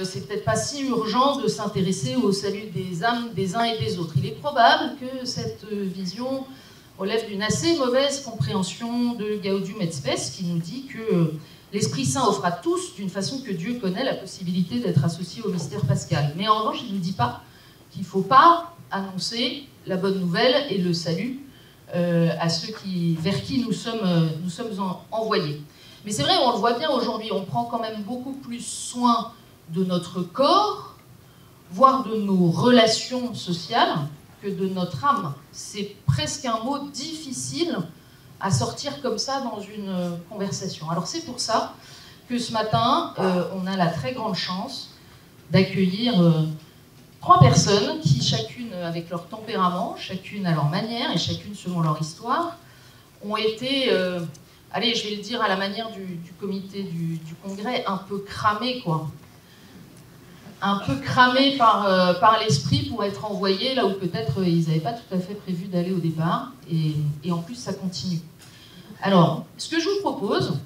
c'est peut-être pas si urgent de s'intéresser au salut des âmes des uns et des autres. Il est probable que cette vision relève d'une assez mauvaise compréhension de Gaudium et Spes, qui nous dit que l'Esprit Saint offre à tous, d'une façon que Dieu connaît, la possibilité d'être associé au mystère pascal. Mais en revanche, il ne nous dit pas qu'il ne faut pas annoncer la bonne nouvelle et le salut à ceux vers qui nous sommes envoyés. Mais c'est vrai, on le voit bien aujourd'hui, on prend quand même beaucoup plus soin de notre corps, voire de nos relations sociales, que de notre âme. C'est presque un mot difficile à sortir comme ça dans une conversation. Alors c'est pour ça que ce matin, on a la très grande chance d'accueillir 3 personnes qui, chacune avec leur tempérament, chacune à leur manière et chacune selon leur histoire, ont été, allez, je vais le dire à la manière du comité du congrès, un peu cramées, quoi. Un peu cramés par l'esprit pour être envoyés là où peut-être ils n'avaient pas tout à fait prévu d'aller au départ, et en plus ça continue. Alors, ce que je vous propose,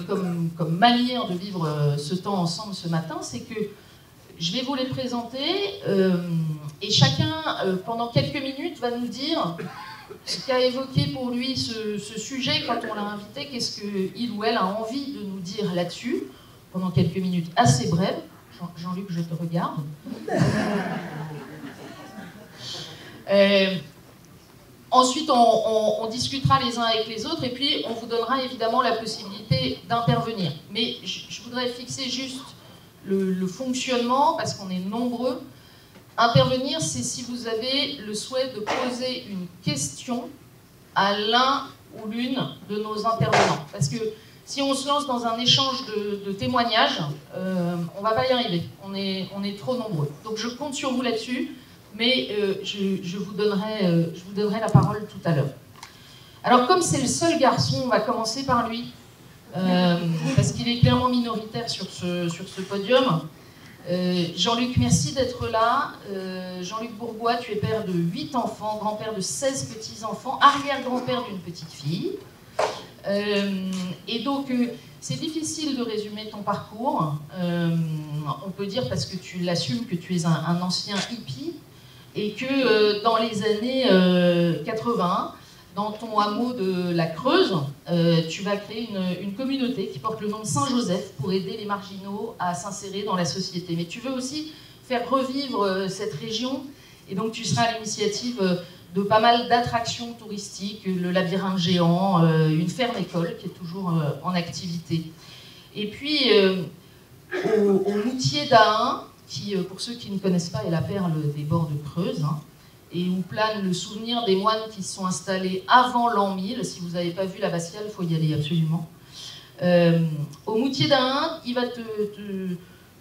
comme manière de vivre ce temps ensemble ce matin, c'est que je vais vous les présenter, et chacun, pendant quelques minutes, va nous dire ce qu'a évoqué pour lui ce sujet quand on l'a invité, qu'est-ce qu'il ou elle a envie de nous dire là-dessus, pendant quelques minutes assez brèves. Jean-Luc, je te regarde. Ensuite, on discutera les uns avec les autres et puis on vous donnera évidemment la possibilité d'intervenir. Mais je voudrais fixer juste le fonctionnement parce qu'on est nombreux. Intervenir, c'est si vous avez le souhait de poser une question à l'un ou l'une de nos intervenants. Parce que si on se lance dans un échange de témoignages, on ne va pas y arriver. On est trop nombreux. Donc je compte sur vous là-dessus, mais je vous donnerai la parole tout à l'heure. Alors comme c'est le seul garçon, on va commencer par lui, parce qu'il est clairement minoritaire sur ce podium. Jean-Luc, merci d'être là. Jean-Luc Bourgois, tu es père de 8 enfants, grand-père de 16 petits-enfants, arrière-grand-père d'une petite fille. Et donc, c'est difficile de résumer ton parcours. On peut dire, parce que tu l'assumes, que tu es un ancien hippie et que dans les années 80, dans ton hameau de la Creuse, tu vas créer une communauté qui porte le nom de Saint-Joseph pour aider les marginaux à s'insérer dans la société. Mais tu veux aussi faire revivre cette région, et donc tu seras à l'initiative de pas mal d'attractions touristiques, le labyrinthe géant, une ferme-école qui est toujours en activité. Et puis, au Moutier d'Ahun, qui, pour ceux qui ne connaissent pas, est la perle des bords de Creuse, hein, et où plane le souvenir des moines qui se sont installés avant l'an 1000. Si vous n'avez pas vu l'abbatiale, il faut y aller absolument. Au Moutier d'Ahun, il va te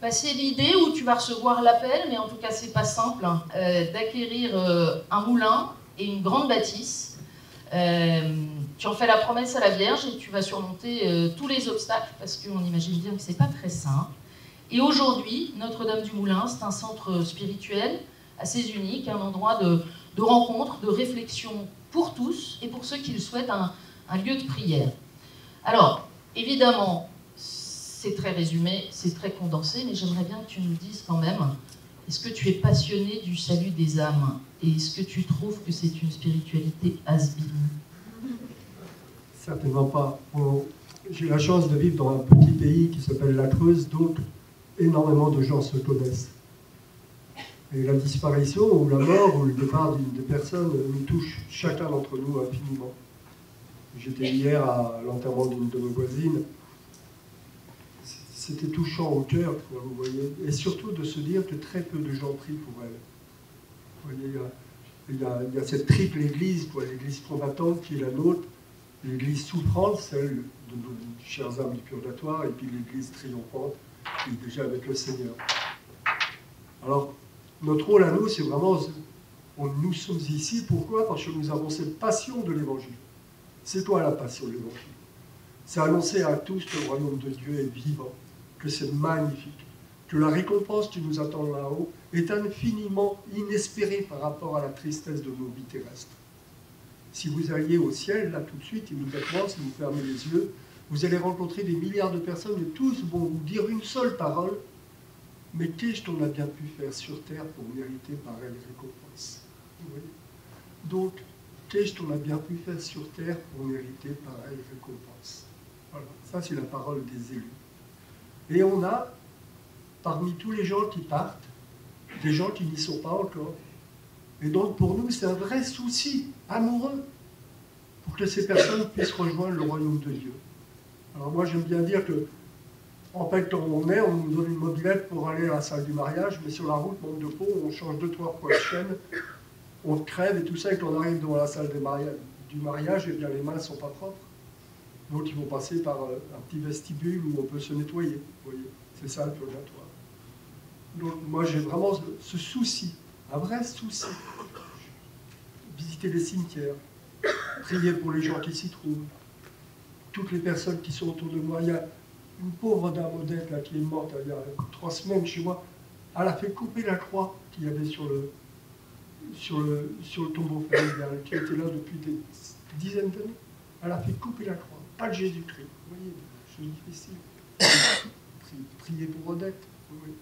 passer l'idée, où tu vas recevoir l'appel, mais en tout cas c'est pas simple, hein, d'acquérir un moulin et une grande bâtisse. Tu en fais la promesse à la Vierge et tu vas surmonter tous les obstacles, parce qu'on imagine bien que c'est pas très simple. Et aujourd'hui, Notre-Dame du Moulin, c'est un centre spirituel assez unique, un endroit de rencontre, de réflexion pour tous et pour ceux qui le souhaitent, un lieu de prière. Alors, évidemment, c'est très résumé, c'est très condensé, mais j'aimerais bien que tu nous dises quand même, est-ce que tu es passionné du salut des âmes? Et est-ce que tu trouves que c'est une spiritualité has-been? Certainement pas. J'ai la chance de vivre dans un petit pays qui s'appelle la Creuse, donc énormément de gens se connaissent. Et la disparition ou la mort ou le départ des personnes nous touche chacun d'entre nous infiniment. J'étais hier à l'enterrement d'une de mes voisines. C'était touchant au cœur, vous voyez. Et surtout de se dire que très peu de gens prient pour elle. Vous voyez, il y a cette triple église, l'église combattante qui est la nôtre, l'église souffrante, celle de nos chères âmes du purgatoire, et puis l'église triomphante, qui est déjà avec le Seigneur. Alors, notre rôle à nous, c'est vraiment, nous sommes ici, pourquoi? Parce que nous avons cette passion de l'Évangile. C'est toi la passion de l'Évangile. C'est annoncer à tous que le royaume de Dieu est vivant, que c'est magnifique, que la récompense qui nous attend là-haut est infiniment inespérée par rapport à la tristesse de nos vies terrestres. Si vous alliez au ciel, là tout de suite, immédiatement, si vous fermez les yeux, vous allez rencontrer des milliards de personnes et tous vont vous dire une seule parole, Mais qu'est-ce qu'on a bien pu faire sur Terre pour mériter pareille récompense? Vous voyez? Donc, qu'est-ce qu'on a bien pu faire sur Terre pour mériter pareille récompense? Voilà, ça c'est la parole des élus. Et on a, parmi tous les gens qui partent, des gens qui n'y sont pas encore. Et donc pour nous, c'est un vrai souci amoureux pour que ces personnes puissent rejoindre le royaume de Dieu. Alors moi j'aime bien dire que, en fait, quand on est, on nous donne une mobilette pour aller à la salle du mariage, mais sur la route, manque de peau, on change 2-3 poids de chaîne, on crève et tout ça, et quand on arrive devant la salle du mariage, eh bien les mains ne sont pas propres. Donc ils vont passer par un petit vestibule où on peut se nettoyer. Vous voyez, c'est ça le purgatoire. Donc moi j'ai vraiment ce souci, un vrai souci. Visiter les cimetières, prier pour les gens qui s'y trouvent, toutes les personnes qui sont autour de moi. Il y a une pauvre dame Odette là, qui est morte il y a 3 semaines chez moi. Elle a fait couper la croix qu'il y avait sur le tombeau familial, qui était là depuis des dizaines d'années. Elle a fait couper la croix, pas de Jésus-Christ. Vous voyez, c'est difficile. Prier pour Odette. Oui.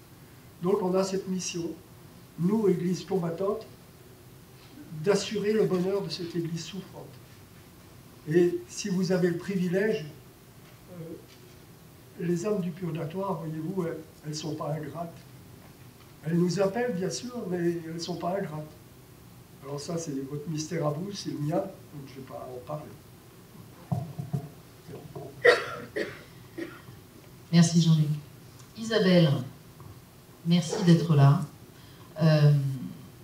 Donc on a cette mission, nous, Église combattante, d'assurer le bonheur de cette Église souffrante. Et si vous avez le privilège, les âmes du purgatoire, voyez-vous, elles ne sont pas ingrates. Elles nous appellent, bien sûr, mais elles ne sont pas ingrates. Alors ça, c'est votre mystère à vous, c'est le mien, donc je ne vais pas en parler. Merci Jean-Luc. Isabelle, merci d'être là.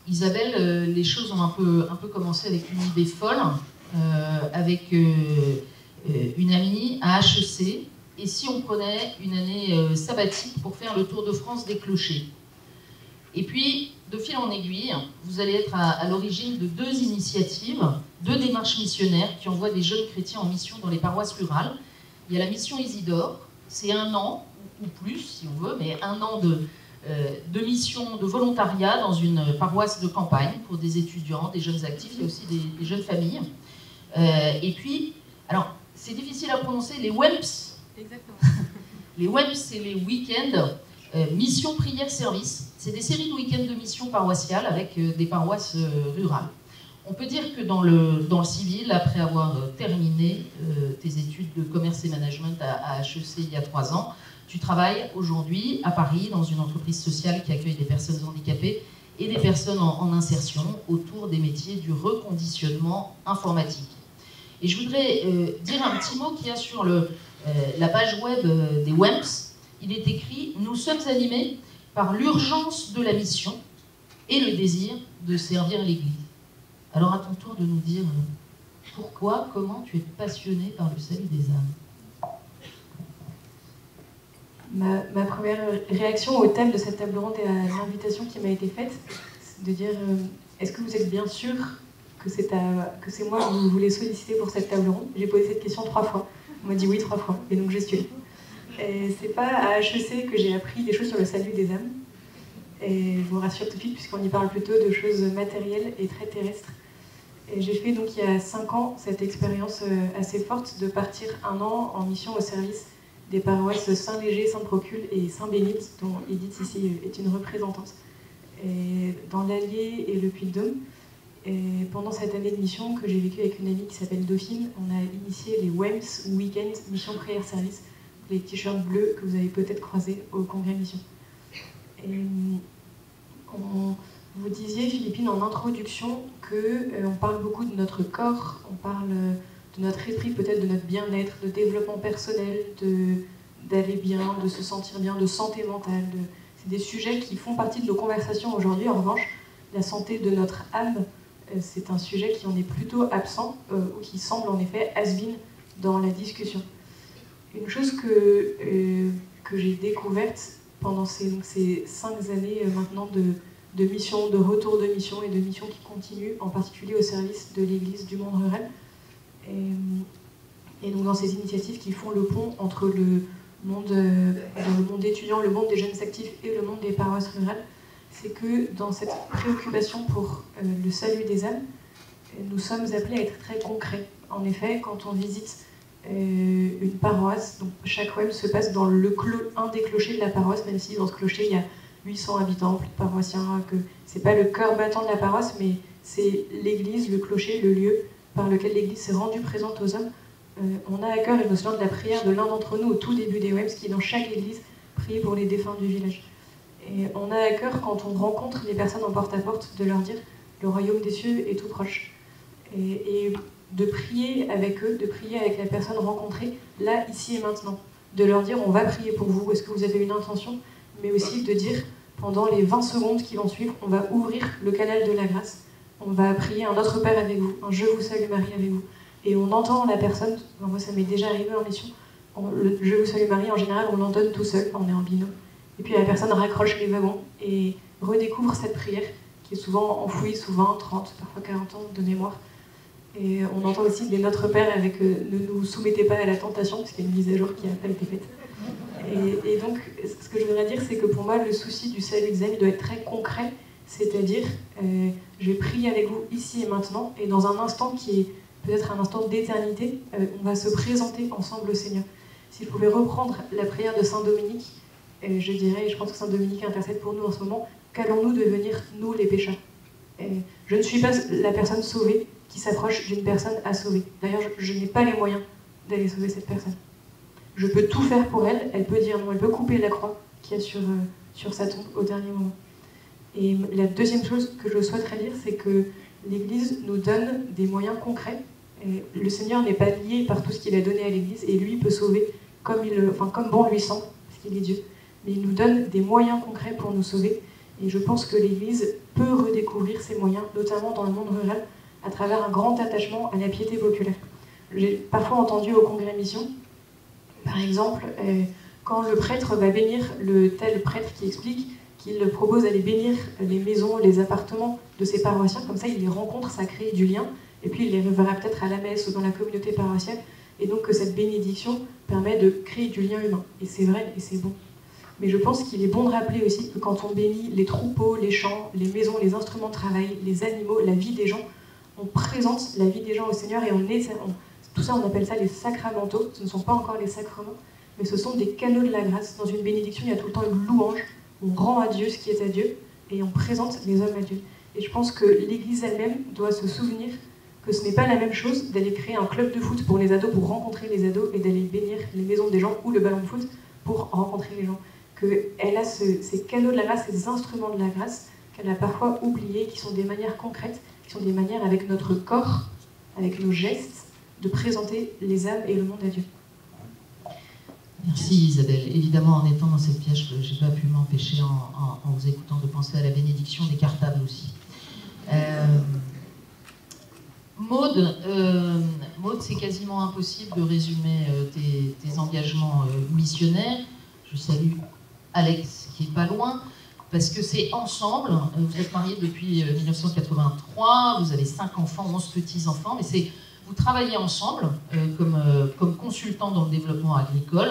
Isabelle, les choses ont un peu commencé avec une idée folle, avec une amie à HEC, et si on prenait une année sabbatique pour faire le tour de France des clochers. Et puis, de fil en aiguille, vous allez être à l'origine de 2 initiatives, 2 démarches missionnaires qui envoient des jeunes chrétiens en mission dans les paroisses rurales. Il y a la mission Isidore, c'est 1 an, ou plus si on veut, mais 1 an de mission de volontariat dans une paroisse de campagne pour des étudiants, des jeunes actifs, il y a aussi des jeunes familles. Et puis, alors, c'est difficile à prononcer, les WEMPS. Exactement. Les WEMPS, c'est les week-ends, mission, prière, service. C'est des séries de week-ends de mission paroissiale avec des paroisses rurales. On peut dire que dans le civil, après avoir terminé tes études de commerce et management à HEC il y a 3 ans, tu travailles aujourd'hui à Paris dans une entreprise sociale qui accueille des personnes handicapées et des personnes en insertion autour des métiers du reconditionnement informatique. Et je voudrais dire un petit mot qu'il y a sur la page web des WEMPS. Il est écrit « Nous sommes animés par l'urgence de la mission et le désir de servir l'Église ». Alors à ton tour de nous dire pourquoi, comment tu es passionné par le salut des âmes. Ma première réaction au thème de cette table ronde et à l'invitation qui m'a été faite, c'est de dire est-ce que vous êtes bien sûr que c'est moi que vous voulez solliciter pour cette table ronde? J'ai posé cette question 3 fois. On m'a dit oui 3 fois, et donc j'ai suivi. Et c'est pas à HEC que j'ai appris des choses sur le salut des âmes. Et je vous rassure tout de suite, puisqu'on y parle plutôt de choses matérielles et très terrestres. Et j'ai fait donc il y a 5 ans cette expérience assez forte de partir 1 an en mission au service des paroisses Saint-Léger, Sainte-Procule et Saint-Bénite, dont Edith ici est une représentante, et dans l'Allier et le Puy-de-Dôme. Et pendant cette année de mission que j'ai vécue avec une amie qui s'appelle Dauphine, on a initié les WEMS, Weekend Mission Prière Service, les t-shirts bleus que vous avez peut-être croisés au congrès mission. Et vous disiez, Philippine, en introduction, qu'on parle beaucoup de notre corps, on parle de notre esprit, peut-être de notre bien-être, de développement personnel, d'aller bien, de se sentir bien, de santé mentale. C'est des sujets qui font partie de nos conversations aujourd'hui. En revanche, la santé de notre âme, c'est un sujet qui en est plutôt absent, ou qui semble en effet has-been dans la discussion. Une chose que j'ai découverte pendant ces 5 années maintenant de mission, de retour de mission et de mission qui continuent, en particulier au service de l'Église du monde rural, et donc dans ces initiatives qui font le pont entre le monde étudiant, le monde des jeunes actifs et le monde des paroisses rurales, c'est que dans cette préoccupation pour le salut des âmes, nous sommes appelés à être très concrets. En effet, quand on visite une paroisse, donc chaque WEM se passe dans un des clochers de la paroisse, même si dans ce clocher il y a 800 habitants, plus de paroissiens, que c'est pas le cœur battant de la paroisse, mais c'est l'église, le clocher, le lieu par lequel l'église s'est rendue présente aux hommes. On a à cœur, et je me souviens de la prière de l'un d'entre nous au tout début des WEMS, qui dans chaque église priait pour les défunts du village. Et on a à cœur, quand on rencontre les personnes en porte-à-porte, de leur dire « le royaume des cieux est tout proche ». Et de prier avec eux, de prier avec la personne rencontrée, là, ici et maintenant. De leur dire « on va prier pour vous, est-ce que vous avez une intention ?» Mais aussi de dire, pendant les 20 secondes qui vont suivre, on va ouvrir le canal de la grâce, on va prier un Notre Père avec vous, un Je vous salue Marie avec vous. Et on entend la personne, moi ça m'est déjà arrivé en mission, le Je vous salue Marie, en général on l'entend tout seul, on est en binôme. Et puis la personne raccroche les wagons et redécouvre cette prière, qui est souvent enfouie sous 20, 30, parfois 40 ans de mémoire. Et on entend aussi les Notre Père avec ne nous soumettez pas à la tentation, parce qu'il y a une mise à jour qui n'a pas été faite. Et donc, ce que je voudrais dire, c'est que pour moi, le souci du salut des âmes, il doit être très concret, c'est-à-dire, je vais prier avec vous ici et maintenant, et dans un instant qui est peut-être un instant d'éternité, on va se présenter ensemble au Seigneur. Si je pouvais reprendre la prière de Saint Dominique, je dirais, je pense que Saint Dominique intercède pour nous en ce moment, qu'allons-nous devenir, nous les pécheurs? Je ne suis pas la personne sauvée qui s'approche d'une personne à sauver. D'ailleurs, je n'ai pas les moyens d'aller sauver cette personne. Je peux tout faire pour elle, elle peut dire non, elle peut couper la croix qu'il y a sur sa tombe au dernier moment. Et la deuxième chose que je souhaiterais dire, c'est que l'Église nous donne des moyens concrets. Et le Seigneur n'est pas lié par tout ce qu'il a donné à l'Église, et lui peut sauver comme bon lui semble, parce qu'il est Dieu. Mais il nous donne des moyens concrets pour nous sauver. Et je pense que l'Église peut redécouvrir ces moyens, notamment dans le monde rural, à travers un grand attachement à la piété populaire. J'ai parfois entendu au Congrès Mission, par exemple, quand le prêtre va bénir le tel prêtre qui explique qu'il propose d'aller bénir les maisons, les appartements de ses paroissiens, comme ça il les rencontre, ça crée du lien, et puis il les reverra peut-être à la messe ou dans la communauté paroissiale, et donc que cette bénédiction permet de créer du lien humain. Et c'est vrai, et c'est bon. Mais je pense qu'il est bon de rappeler aussi que quand on bénit les troupeaux, les champs, les maisons, les instruments de travail, les animaux, la vie des gens, on présente la vie des gens au Seigneur, et tout ça, on appelle ça les sacramentaux. Ce ne sont pas encore les sacrements, mais ce sont des canaux de la grâce. Dans une bénédiction, il y a tout le temps une louange. On rend à Dieu ce qui est à Dieu, et on présente les hommes à Dieu. Et je pense que l'Église elle-même doit se souvenir que ce n'est pas la même chose d'aller créer un club de foot pour les ados, pour rencontrer les ados, et d'aller bénir les maisons des gens ou le ballon de foot pour rencontrer les gens. Qu'elle a ces canaux de la grâce, ces instruments de la grâce, qu'elle a parfois oubliés, qui sont des manières concrètes, qui sont des manières avec notre corps, avec nos gestes, de présenter les âmes et le monde à Dieu. Merci Isabelle. Évidemment, en étant dans cette pièce, je n'ai pas pu m'empêcher, en vous écoutant, de penser à la bénédiction des cartables aussi. Maud, c'est quasiment impossible de résumer tes engagements missionnaires. Je salue Alex, qui n'est pas loin, parce que c'est ensemble. Vous êtes mariés depuis 1983, vous avez 5 enfants, 11 petits-enfants, mais vous travaillez ensemble comme consultant dans le développement agricole,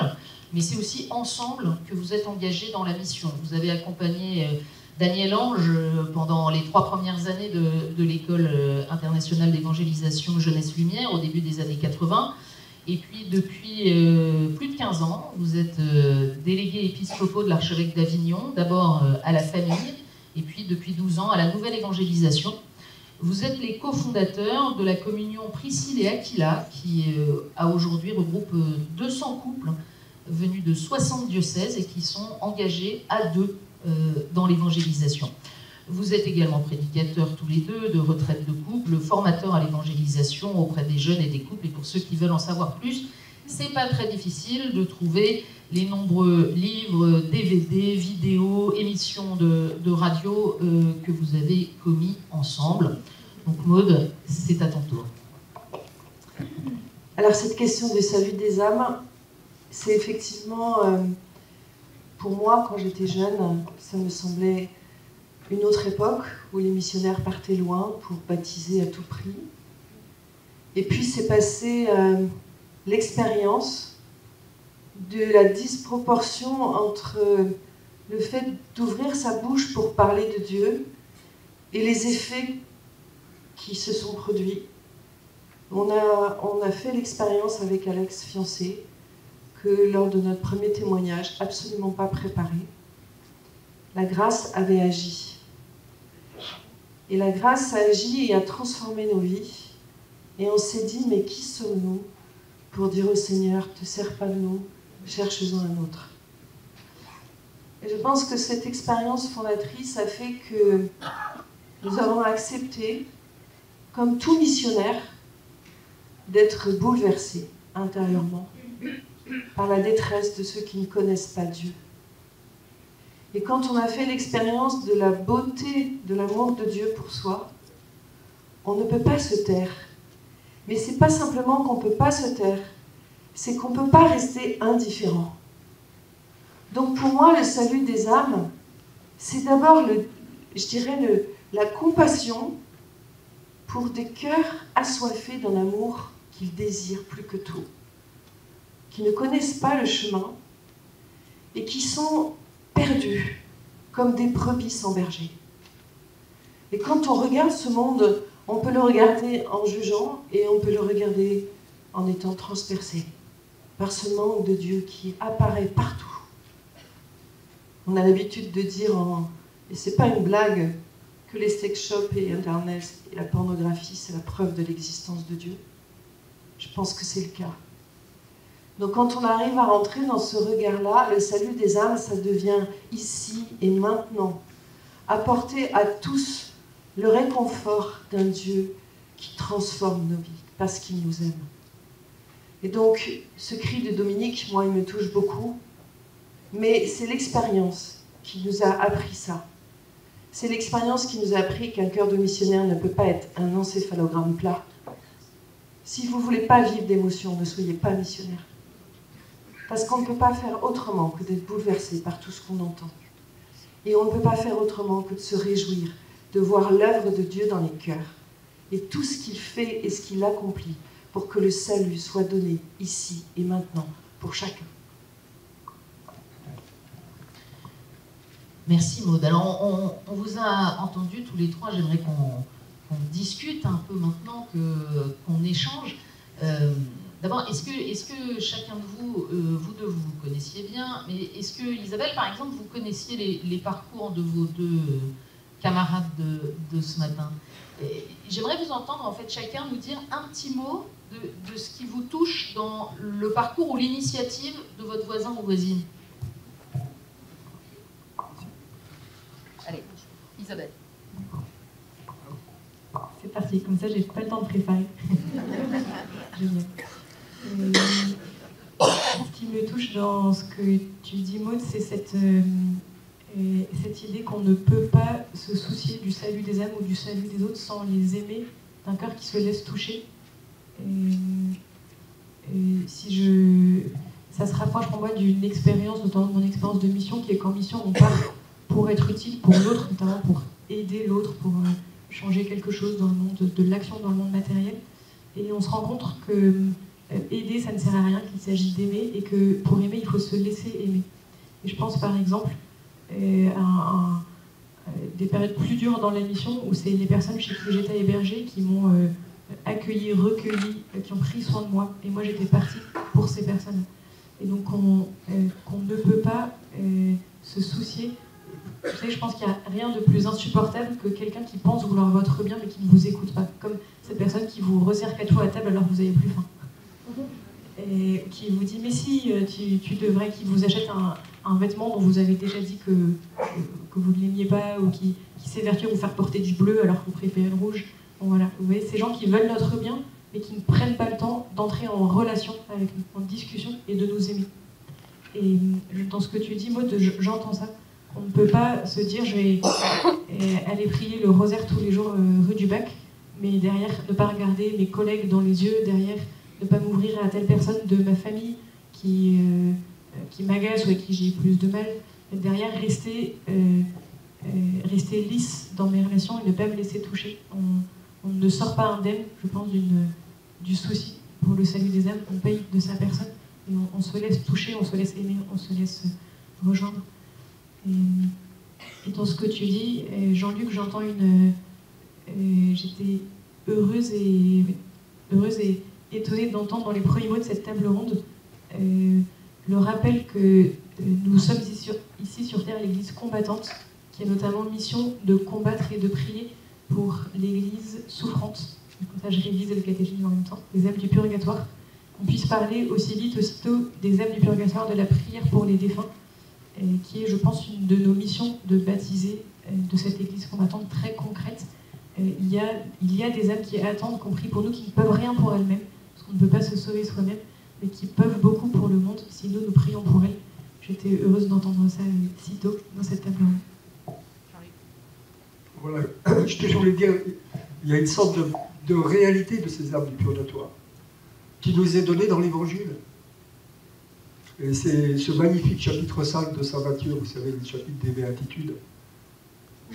mais c'est aussi ensemble que vous êtes engagés dans la mission. Vous avez accompagné Daniel Ange pendant les 3 premières années de l'école internationale d'évangélisation Jeunesse Lumière au début des années 80. Et puis depuis plus de 15 ans, vous êtes délégués épiscopaux de l'archevêque d'Avignon, d'abord à la famille, et puis depuis 12 ans à la nouvelle évangélisation. Vous êtes les cofondateurs de la communion Priscille et Aquila, qui a aujourd'hui regroupe 200 couples venus de 60 diocèses et qui sont engagés à 2 dans l'évangélisation. Vous êtes également prédicateurs tous les deux de retraite de couple, formateurs à l'évangélisation auprès des jeunes et des couples. Et pour ceux qui veulent en savoir plus, c'est pas très difficile de trouver les nombreux livres, DVD, vidéos, émissions de radio que vous avez commis ensemble. Donc Maud, c'est à ton tour. Alors cette question du salut des âmes, c'est effectivement, pour moi, quand j'étais jeune, ça me semblait une autre époque où les missionnaires partaient loin pour baptiser à tout prix. Et puis c'est passé l'expérience de la disproportion entre le fait d'ouvrir sa bouche pour parler de Dieu et les effets qui se sont produits. On a fait l'expérience avec Alex fiancé que lors de notre premier témoignage, absolument pas préparé, la grâce avait agi. Et la grâce a agi et a transformé nos vies. Et on s'est dit, mais qui sommes-nous pour dire au Seigneur, te sers pas de nous, cherche-en un autre. Et je pense que cette expérience fondatrice a fait que nous avons accepté, comme tout missionnaire, d'être bouleversés intérieurement par la détresse de ceux qui ne connaissent pas Dieu. Et quand on a fait l'expérience de la beauté de l'amour de Dieu pour soi, on ne peut pas se taire. Mais c'est pas simplement qu'on ne peut pas se taire, c'est qu'on ne peut pas rester indifférent. Donc pour moi, le salut des âmes, c'est d'abord, la compassion pour des cœurs assoiffés d'un amour qu'ils désirent plus que tout, qui ne connaissent pas le chemin et qui sont perdus comme des brebis sans berger. Et quand on regarde ce monde, on peut le regarder en jugeant et on peut le regarder en étant transpercé par ce manque de Dieu qui apparaît partout. On a l'habitude de dire, et c'est pas une blague, que les sex shops et Internet et la pornographie, c'est la preuve de l'existence de Dieu. Je pense que c'est le cas. Donc quand on arrive à rentrer dans ce regard-là, le salut des âmes, ça devient ici et maintenant. Apporter à tous le réconfort d'un Dieu qui transforme nos vies, parce qu'il nous aime. Et donc, ce cri de Dominique, moi, il me touche beaucoup, mais c'est l'expérience qui nous a appris ça. C'est l'expérience qui nous a appris qu'un cœur de missionnaire ne peut pas être un encéphalogramme plat. Si vous ne voulez pas vivre d'émotions, ne soyez pas missionnaire. Parce qu'on ne peut pas faire autrement que d'être bouleversé par tout ce qu'on entend. Et on ne peut pas faire autrement que de se réjouir, de voir l'œuvre de Dieu dans les cœurs. Et tout ce qu'il fait et ce qu'il accomplit pour que le salut soit donné ici et maintenant pour chacun. Merci Maud. Alors on vous a entendu tous les trois, j'aimerais qu'on discute un peu maintenant, qu'on échange. D'abord, est-ce que chacun de vous, vous deux, vous connaissiez bien, mais est-ce que Isabelle, par exemple, vous connaissiez les parcours de vos deux camarades de ce matin? J'aimerais vous entendre en fait chacun nous dire un petit mot de ce qui vous touche dans le parcours ou l'initiative de votre voisin ou voisine. Allez, Isabelle. C'est parti, comme ça j'ai pas le temps de préparer. Génial. Ce qui me touche dans ce que tu dis, Maud, c'est cette idée qu'on ne peut pas se soucier du salut des âmes ou du salut des autres sans les aimer, d'un cœur qui se laisse toucher. Ça se rapproche pour moi d'une expérience, notamment de mon expérience de mission, qui est qu'en mission, on part pour être utile pour l'autre, notamment pour aider l'autre, pour changer quelque chose dans le monde de l'action, dans le monde matériel. Et on se rend compte que aider, ça ne sert à rien, qu'il s'agit d'aimer, et que pour aimer, il faut se laisser aimer. Et je pense par exemple à des périodes plus dures dans la mission, où c'est les personnes chez qui j'étais hébergée qui m'ont accueilli, recueilli, qui ont pris soin de moi. Et moi, j'étais partie pour ces personnes. Et donc, qu'on ne peut pas se soucier. Vous savez, je pense qu'il n'y a rien de plus insupportable que quelqu'un qui pense vouloir votre bien, mais qui ne vous écoute pas. Comme cette personne qui vous resserre 4 fois à table alors que vous n'avez plus faim. Et qui vous dit, mais si, tu devrais, qui vous achète un vêtement dont vous avez déjà dit que vous ne l'aimiez pas, ou qui s'évertue à vous faire porter du bleu alors que vous préférez le rouge. Bon, voilà. Vous voyez, ces gens qui veulent notre bien, mais qui ne prennent pas le temps d'entrer en relation avec nous, en discussion, et de nous aimer. Et dans ce que tu dis, Maud, j'entends ça. On ne peut pas se dire, je vais aller prier le rosaire tous les jours rue du Bac, mais derrière, ne pas regarder mes collègues dans les yeux, derrière, ne pas m'ouvrir à telle personne de ma famille qui m'agace ou avec qui j'ai plus de mal. Et derrière, rester lisse dans mes relations et ne pas me laisser toucher. On ne sort pas indemne, je pense, du souci pour le salut des âmes. On paye de sa personne et on se laisse toucher, on se laisse aimer, on se laisse rejoindre. Et dans ce que tu dis, Jean-Luc, j'entends j'étais heureuse et étonnée d'entendre dans les premiers mots de cette table ronde le rappel que nous sommes ici sur Terre l'Église combattante, qui a notamment mission de combattre et de prier pour l'Église souffrante. Comme ça, je révise le catéchisme en même temps, les âmes du purgatoire. Qu'on puisse parler aussi vite, aussitôt, des âmes du purgatoire, de la prière pour les défunts, qui est, je pense, une de nos missions de baptiser de cette Église combattante très concrète. Il y a des âmes qui attendent, qu'on prie pour nous, qui ne peuvent rien pour elles-mêmes, parce qu'on ne peut pas se sauver soi-même, mais qui peuvent beaucoup pour le monde, si nous prions pour elles. J'étais heureuse d'entendre ça si tôt dans cette table ronde. Voilà, je voulais dire, il y a une sorte de réalité de ces âmes du purgatoire qui nous est donnée dans l'Évangile. Et c'est ce magnifique chapitre 5 de Saint Matthieu, vous savez, le chapitre des Béatitudes,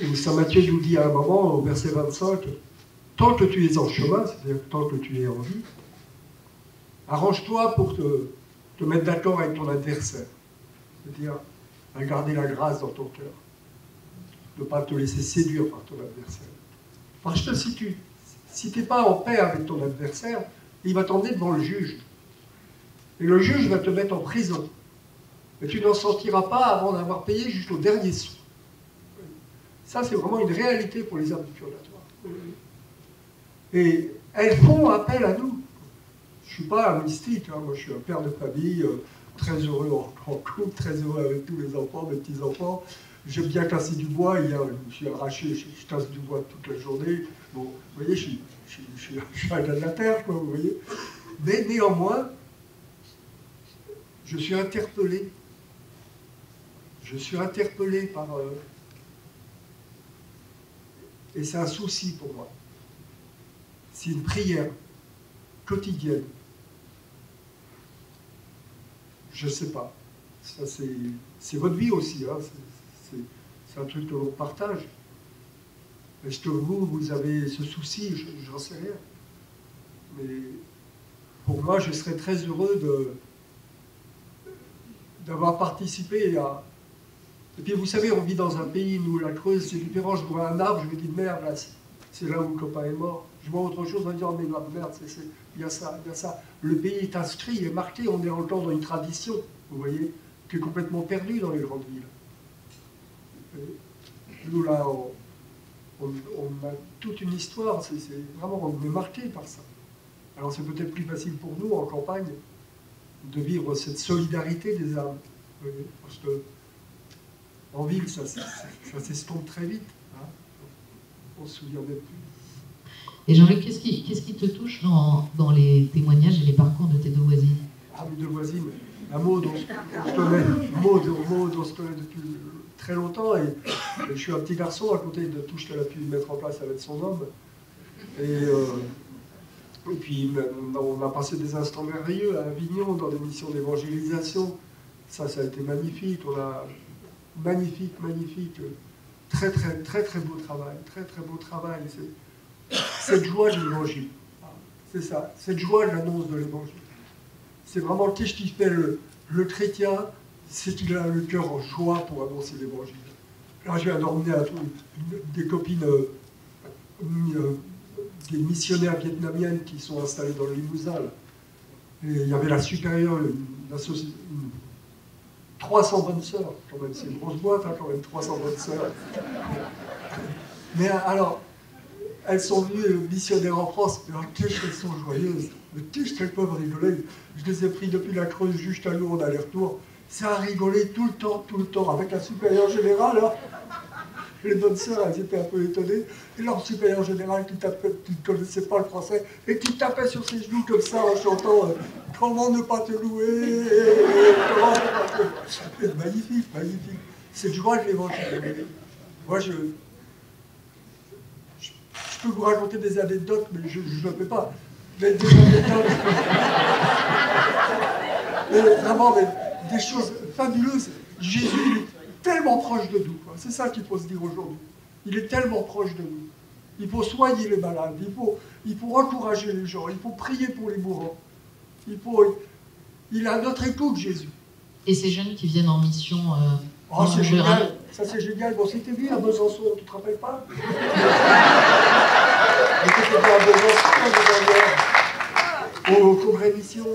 où Saint Matthieu nous dit à un moment, au verset 25, « Tant que tu es en chemin, c'est-à-dire tant que tu es en vie, arrange-toi pour te mettre d'accord avec ton adversaire. » C'est-à-dire, à garder la grâce dans ton cœur. Ne pas te laisser séduire par ton adversaire. Parce que si tu n'es pas en paix avec ton adversaire, il va t'emmener devant le juge. Et le juge va te mettre en prison. Et tu n'en sortiras pas avant d'avoir payé jusqu'au dernier sou. Ça, c'est vraiment une réalité pour les âmes du purgatoire. Et elles font appel à nous. Je ne suis pas un mystique, hein. Moi je suis un père de famille, très heureux en couple, très heureux avec tous les enfants, mes petits-enfants. J'aime bien casser du bois, hier je me suis arraché, je casse du bois toute la journée. Bon, vous voyez, je suis un gars de la terre, quoi, vous voyez. Mais néanmoins, je suis interpellé. Je suis interpellé par... Et c'est un souci pour moi. C'est une prière quotidienne. Je ne sais pas. Ça, c'est votre vie aussi. Hein. C'est un truc que l'on partage. Est-ce que vous avez ce souci? Je n'en sais rien. Mais pour moi, je serais très heureux d'avoir participé à... Et puis vous savez, on vit dans un pays, nous, la Creuse, c'est différent. Je vois un arbre, je me dis, merde, là, c'est là où le copain est mort. Je vois autre chose, on va dire, mais merde, il y a ça, il y a ça. Le pays est inscrit, il est marqué, on est encore dans une tradition, vous voyez, qui est complètement perdue dans les grandes villes. Nous, là, on a toute une histoire, c'est vraiment, on est marqué par ça. Alors c'est peut-être plus facile pour nous, en campagne, de vivre cette solidarité des âmes. Vous voyez, parce que en ville, ça s'estompe très vite. Hein. On se souvient même plus. Et Jean-Luc, qu'est-ce qui te touche dans les témoignages et les parcours de tes deux voisines? Ah, mes deux voisines, la Maud, on se connaît depuis très longtemps, et je suis un petit garçon à côté de tout ce qu'elle a pu mettre en place avec son homme. Et puis, on a passé des instants merveilleux à Avignon, dans des missions d'évangélisation. Ça a été magnifique. On a magnifique, très beau travail, très beau travail. Cette joie de l'évangile, c'est ça, cette joie de l'annonce de l'évangile. C'est vraiment qu'est-ce qui fait le chrétien, c'est qu'il a le cœur en joie pour annoncer l'évangile. Là, je viens d'emmener des copines, des missionnaires vietnamiennes qui sont installées dans le Limousin. Et il y avait la supérieure, 300 bonnes sœurs, quand même, c'est une grosse boîte, hein, quand même, 300 bonnes sœurs. Mais alors, elles sont venues missionnaires en France, mais qu'est-ce qu'elles sont joyeuses, mais qu'est-ce qu'elles peuvent rigoler. Je les ai pris depuis la Creuse jusqu'à Lourdes, aller-retour. Ça a rigolé tout le temps, avec la supérieure générale. Hein. Les bonnes sœurs, elles étaient un peu étonnées. Et leur supérieur général qui ne connaissait pas le français et qui tapait sur ses genoux comme ça en chantant « Comment ne pas te louer ?» Magnifique. C'est joie de l'évangile. Moi, je peux vous raconter des anecdotes, mais je ne le fais pas. Mais des anecdotes... mais vraiment, des choses fabuleuses. Jésus, il est tellement proche de nous. C'est ça qu'il faut se dire aujourd'hui. Il est tellement proche de nous. Il faut soigner les malades, il faut encourager les gens, il faut prier pour les mourants. Il est à notre écoute, Jésus. Et ces jeunes qui viennent en mission oh, c'est génial. Ça, c'est génial. Bon, c'était bien à Besançon, tu te rappelles pas? C'était bien à Besançon, au congrès mission.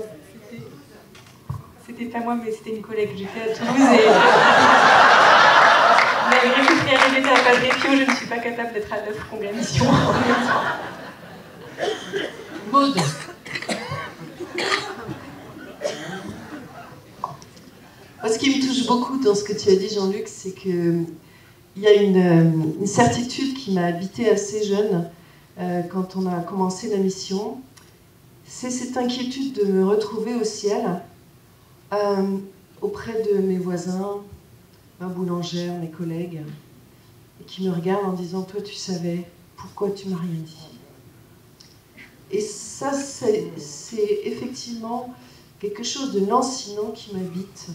C'était pas moi, mais c'était une collègue. J'étais à Toulouse et... Malgré que je suis arrivée à Padre Pio, je ne suis pas capable d'être à l'œuvre pour la mission. Maud. Moi, ce qui me touche beaucoup dans ce que tu as dit, Jean-Luc, c'est qu'il y a une certitude qui m'a habité assez jeune quand on a commencé la mission. C'est cette inquiétude de me retrouver au ciel auprès de mes voisins, ma boulangère, mes collègues, et qui me regardent en disant « Toi, tu savais, pourquoi tu m'as rien dit ?» Et ça, c'est effectivement quelque chose de lancinant qui m'habite.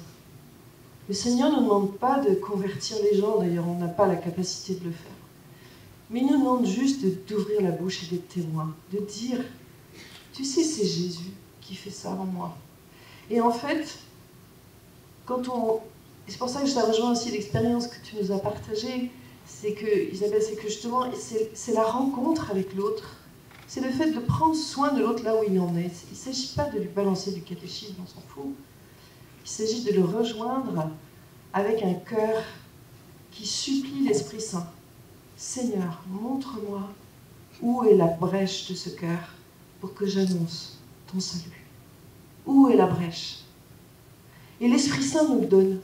Le Seigneur ne nous demande pas de convertir les gens, d'ailleurs on n'a pas la capacité de le faire. Mais il nous demande juste d'ouvrir la bouche et d'être témoin, de dire « Tu sais, c'est Jésus qui fait ça en moi. » Et en fait, c'est pour ça que ça rejoint aussi l'expérience que tu nous as partagée, c'est que, Isabelle, c'est que justement, c'est la rencontre avec l'autre. C'est le fait de prendre soin de l'autre là où il en est. Il ne s'agit pas de lui balancer du catéchisme, on s'en fout. Il s'agit de le rejoindre avec un cœur qui supplie l'Esprit Saint. Seigneur, montre-moi où est la brèche de ce cœur pour que j'annonce ton salut. Où est la brèche? Et l'Esprit Saint nous le donne.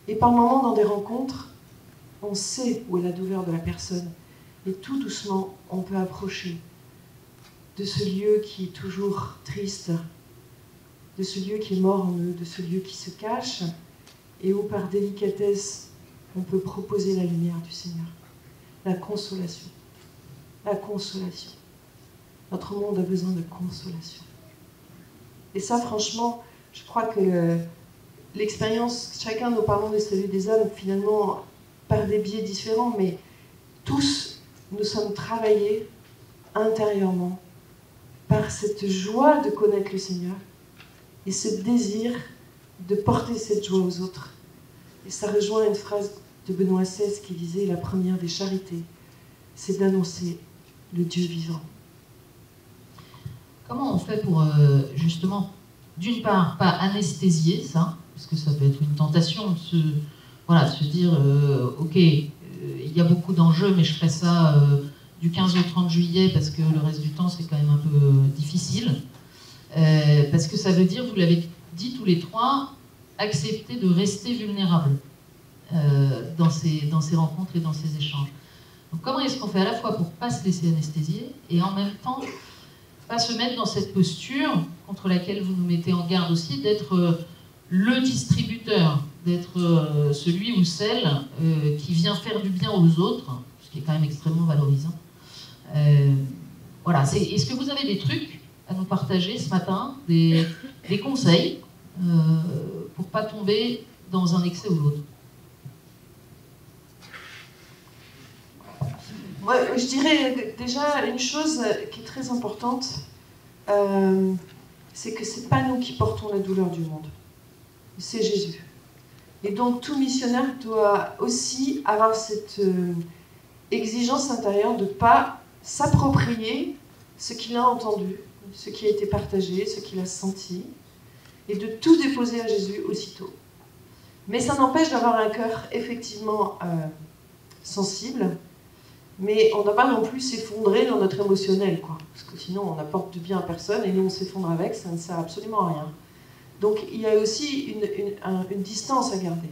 Et par moments, dans des rencontres, on sait où est la douleur de la personne. Et tout doucement, on peut approcher de ce lieu qui est toujours triste, de ce lieu qui est mort en eux, de ce lieu qui se cache, et où par délicatesse, on peut proposer la lumière du Seigneur, la consolation. La consolation. Notre monde a besoin de consolation. Et ça, franchement, je crois que l'expérience, chacun nous parlons des saluts des âmes, finalement, par des biais différents, mais tous, nous sommes travaillés intérieurement par cette joie de connaître le Seigneur et ce désir de porter cette joie aux autres. Et ça rejoint une phrase de Benoît XVI qui disait « La première des charités, c'est d'annoncer le Dieu vivant. » Comment on fait pour, justement, d'une part, pas anesthésier ça, parce que ça peut être une tentation de se dire ok, il y a beaucoup d'enjeux, mais je ferai ça du 15 au 30 juillet parce que le reste du temps c'est quand même un peu difficile. Parce que ça veut dire, vous l'avez dit tous les trois, accepter de rester vulnérable dans ces rencontres et dans ces échanges. Donc comment est-ce qu'on fait à la fois pour ne pas se laisser anesthésier et en même temps pas se mettre dans cette posture contre laquelle vous nous mettez en garde aussi, d'être le distributeur, d'être celui ou celle qui vient faire du bien aux autres, ce qui est quand même extrêmement valorisant. Voilà, est-ce que vous avez des trucs à nous partager ce matin, des conseils pour ne pas tomber dans un excès ou l'autre? Moi, je dirais déjà une chose qui est très importante, c'est que ce n'est pas nous qui portons la douleur du monde, c'est Jésus. Et donc tout missionnaire doit aussi avoir cette exigence intérieure de ne pas s'approprier ce qu'il a entendu, ce qui a été partagé, ce qu'il a senti, et de tout déposer à Jésus aussitôt. Mais ça n'empêche d'avoir un cœur effectivement sensible, mais on ne doit pas non plus s'effondrer dans notre émotionnel, quoi. Parce que sinon on n'apporte du bien à personne et nous on s'effondre avec, ça ne sert absolument à rien. Donc il y a aussi une distance à garder.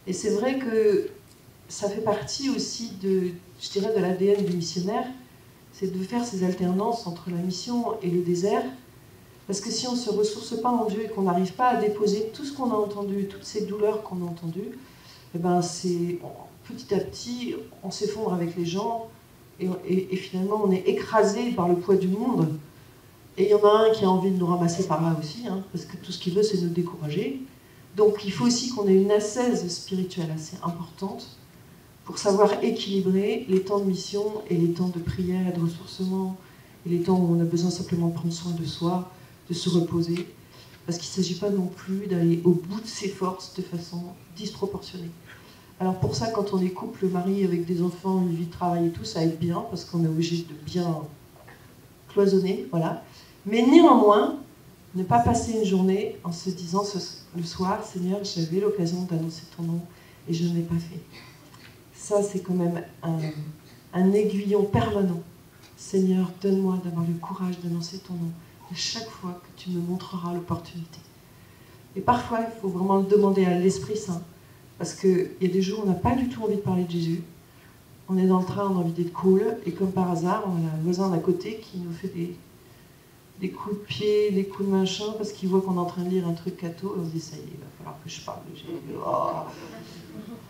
Et c'est vrai que ça fait partie aussi de l'ADN du missionnaire, c'est de faire ces alternances entre la mission et le désert. Parce que si on ne se ressource pas en Dieu et qu'on n'arrive pas à déposer tout ce qu'on a entendu, toutes ces douleurs qu'on a entendues, eh ben petit à petit, on s'effondre avec les gens et finalement on est écrasé par le poids du monde. Et il y en a un qui a envie de nous ramasser par là aussi, hein, parce que tout ce qu'il veut c'est nous décourager. Donc il faut aussi qu'on ait une ascèse spirituelle assez importante pour savoir équilibrer les temps de mission et les temps de prière et de ressourcement, et les temps où on a besoin simplement de prendre soin de soi, de se reposer, parce qu'il ne s'agit pas non plus d'aller au bout de ses forces de façon disproportionnée. Alors pour ça, quand on est couple, mari avec des enfants, une vie de travail et tout, ça aide bien, parce qu'on est obligé de bien cloisonner, voilà. Mais néanmoins, ne pas passer une journée en se disant le soir, Seigneur, j'avais l'occasion d'annoncer ton nom et je ne l'ai pas fait. Ça, c'est quand même un aiguillon permanent. Seigneur, donne-moi d'avoir le courage d'annoncer ton nom à chaque fois que tu me montreras l'opportunité. Et parfois, il faut vraiment le demander à l'Esprit Saint, parce qu'il y a des jours où on n'a pas du tout envie de parler de Jésus. On est dans le train, on a envie d'être cool, et comme par hasard, on a un voisin d'à côté qui nous fait des coups de pied, des coups de machin, parce qu'il voit qu'on est en train de lire un truc catho, et on se dit, ça y est, il va falloir que je parle de Jésus. Oh.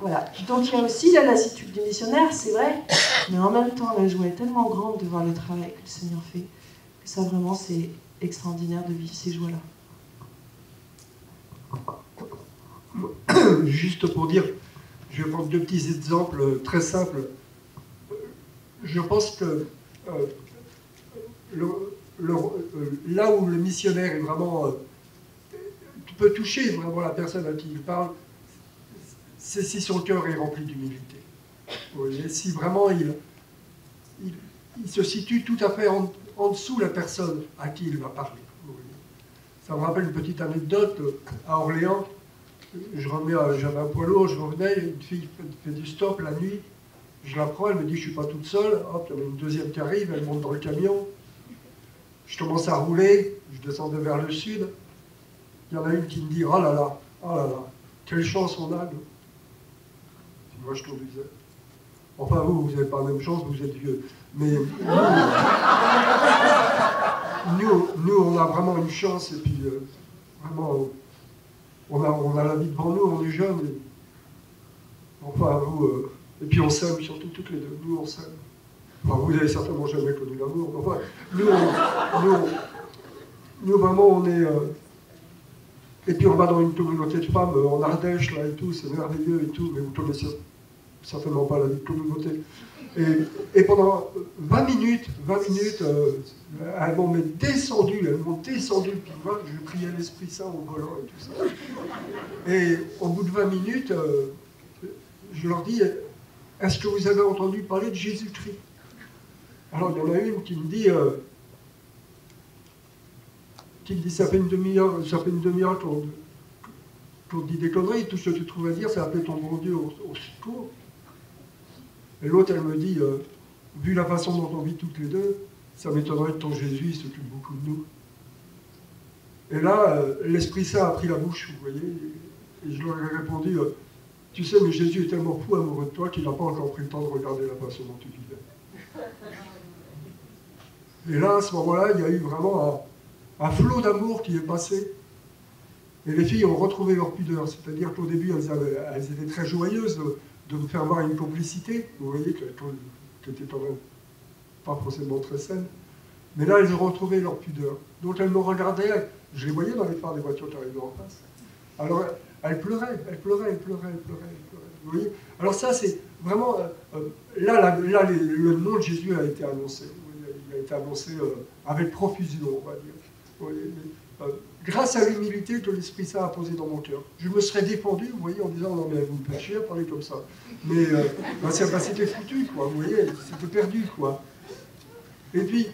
Voilà. Donc il y a aussi la lassitude du missionnaire, c'est vrai, mais en même temps, la joie est tellement grande de voir le travail que le Seigneur fait, que ça vraiment, c'est extraordinaire de vivre ces joies-là. Juste pour dire, je vais prendre 2 petits exemples très simples. Je pense que là où le missionnaire est vraiment... tu peux toucher vraiment la personne à qui il parle, c'est si son cœur est rempli d'humilité. Vous voyez, si vraiment il se situe tout à fait en dessous de la personne à qui il va parler. Vous voyez. Ça me rappelle une petite anecdote à Orléans. J'avais un poids lourd, je revenais, une fille fait du stop la nuit, je la prends, elle me dit je suis pas toute seule, hop, il y en a une deuxième qui arrive, elle monte dans le camion, je commence à rouler, je descendais vers le sud, il y en a une qui me dit oh là là, quelle chance on a, nous. Et moi je te disais, enfin vous n'avez pas la même chance, vous êtes vieux, mais nous on a vraiment une chance, et puis vraiment... On a la vie devant nous, on est jeunes. Enfin, vous... et puis on s'aime, surtout toutes les deux. Nous, on s'aime. Enfin, vous n'avez certainement jamais connu l'amour. Enfin, nous, vraiment, on est... Et puis on va dans une communauté de femmes en Ardèche, là, et tout, c'est merveilleux et tout, mais vous ne connaissez certainement pas la vie de communauté. Et pendant 20 minutes, elles m'ont descendu, puis moi, je priais l'Esprit Saint au volant et tout ça. Et au bout de 20 minutes, je leur dis, est-ce que vous avez entendu parler de Jésus-Christ? Alors il y en a une qui me dit, ça fait une demi-heure qu'on dit des conneries, tout ce que tu trouves à dire, c'est appeler ton bon Dieu au secours. Et l'autre, elle me dit, vu la façon dont on vit toutes les deux, ça m'étonnerait que ton Jésus il s'occupe beaucoup de nous. Et là, l'Esprit Saint a pris la bouche, vous voyez, et je leur ai répondu, tu sais, mais Jésus est tellement fou amoureux de toi qu'il n'a pas encore pris le temps de regarder la façon dont tu vivais. Et là, à ce moment-là, il y a eu vraiment un flot d'amour qui est passé. Et les filles ont retrouvé leur pudeur, c'est-à-dire qu'au début, elles étaient très joyeuses de me faire voir une complicité, vous voyez, qui était quand même pas forcément très saine. Mais là, elles ont retrouvé leur pudeur. Donc elles me regardaient, je les voyais dans les phares des voitures qui arrivaient en face. Alors elles pleuraient. Vous voyez. Alors ça, c'est vraiment... là, le nom de Jésus a été annoncé. Il a été annoncé avec profusion, on va dire. Vous voyez. Grâce à l'humilité que l'Esprit Saint a posée dans mon cœur. Je me serais défendu, vous voyez, en disant, non mais vous me faites chier à parler comme ça. Mais c'était foutu, quoi, vous voyez, c'était perdu, quoi. Et puis,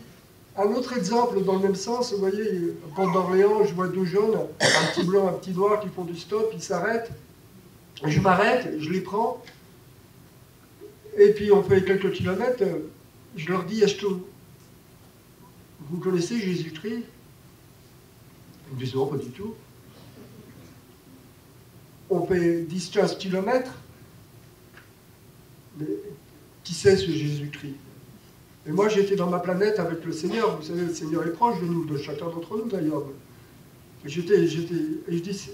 un autre exemple dans le même sens, vous voyez, à Porte d'Orléans, je vois 2 jeunes, un petit blanc, un petit noir, qui font du stop, ils s'arrêtent. Je m'arrête, je les prends, et puis on fait quelques kilomètres, je leur dis, est-ce que vous connaissez Jésus-Christ? Ils me disent non, pas du tout. On fait 10-15 kilomètres, mais qui c'est ce Jésus-Christ? Et moi j'étais dans ma planète avec le Seigneur, vous savez, le Seigneur est proche de nous, de chacun d'entre nous d'ailleurs. Et je dis,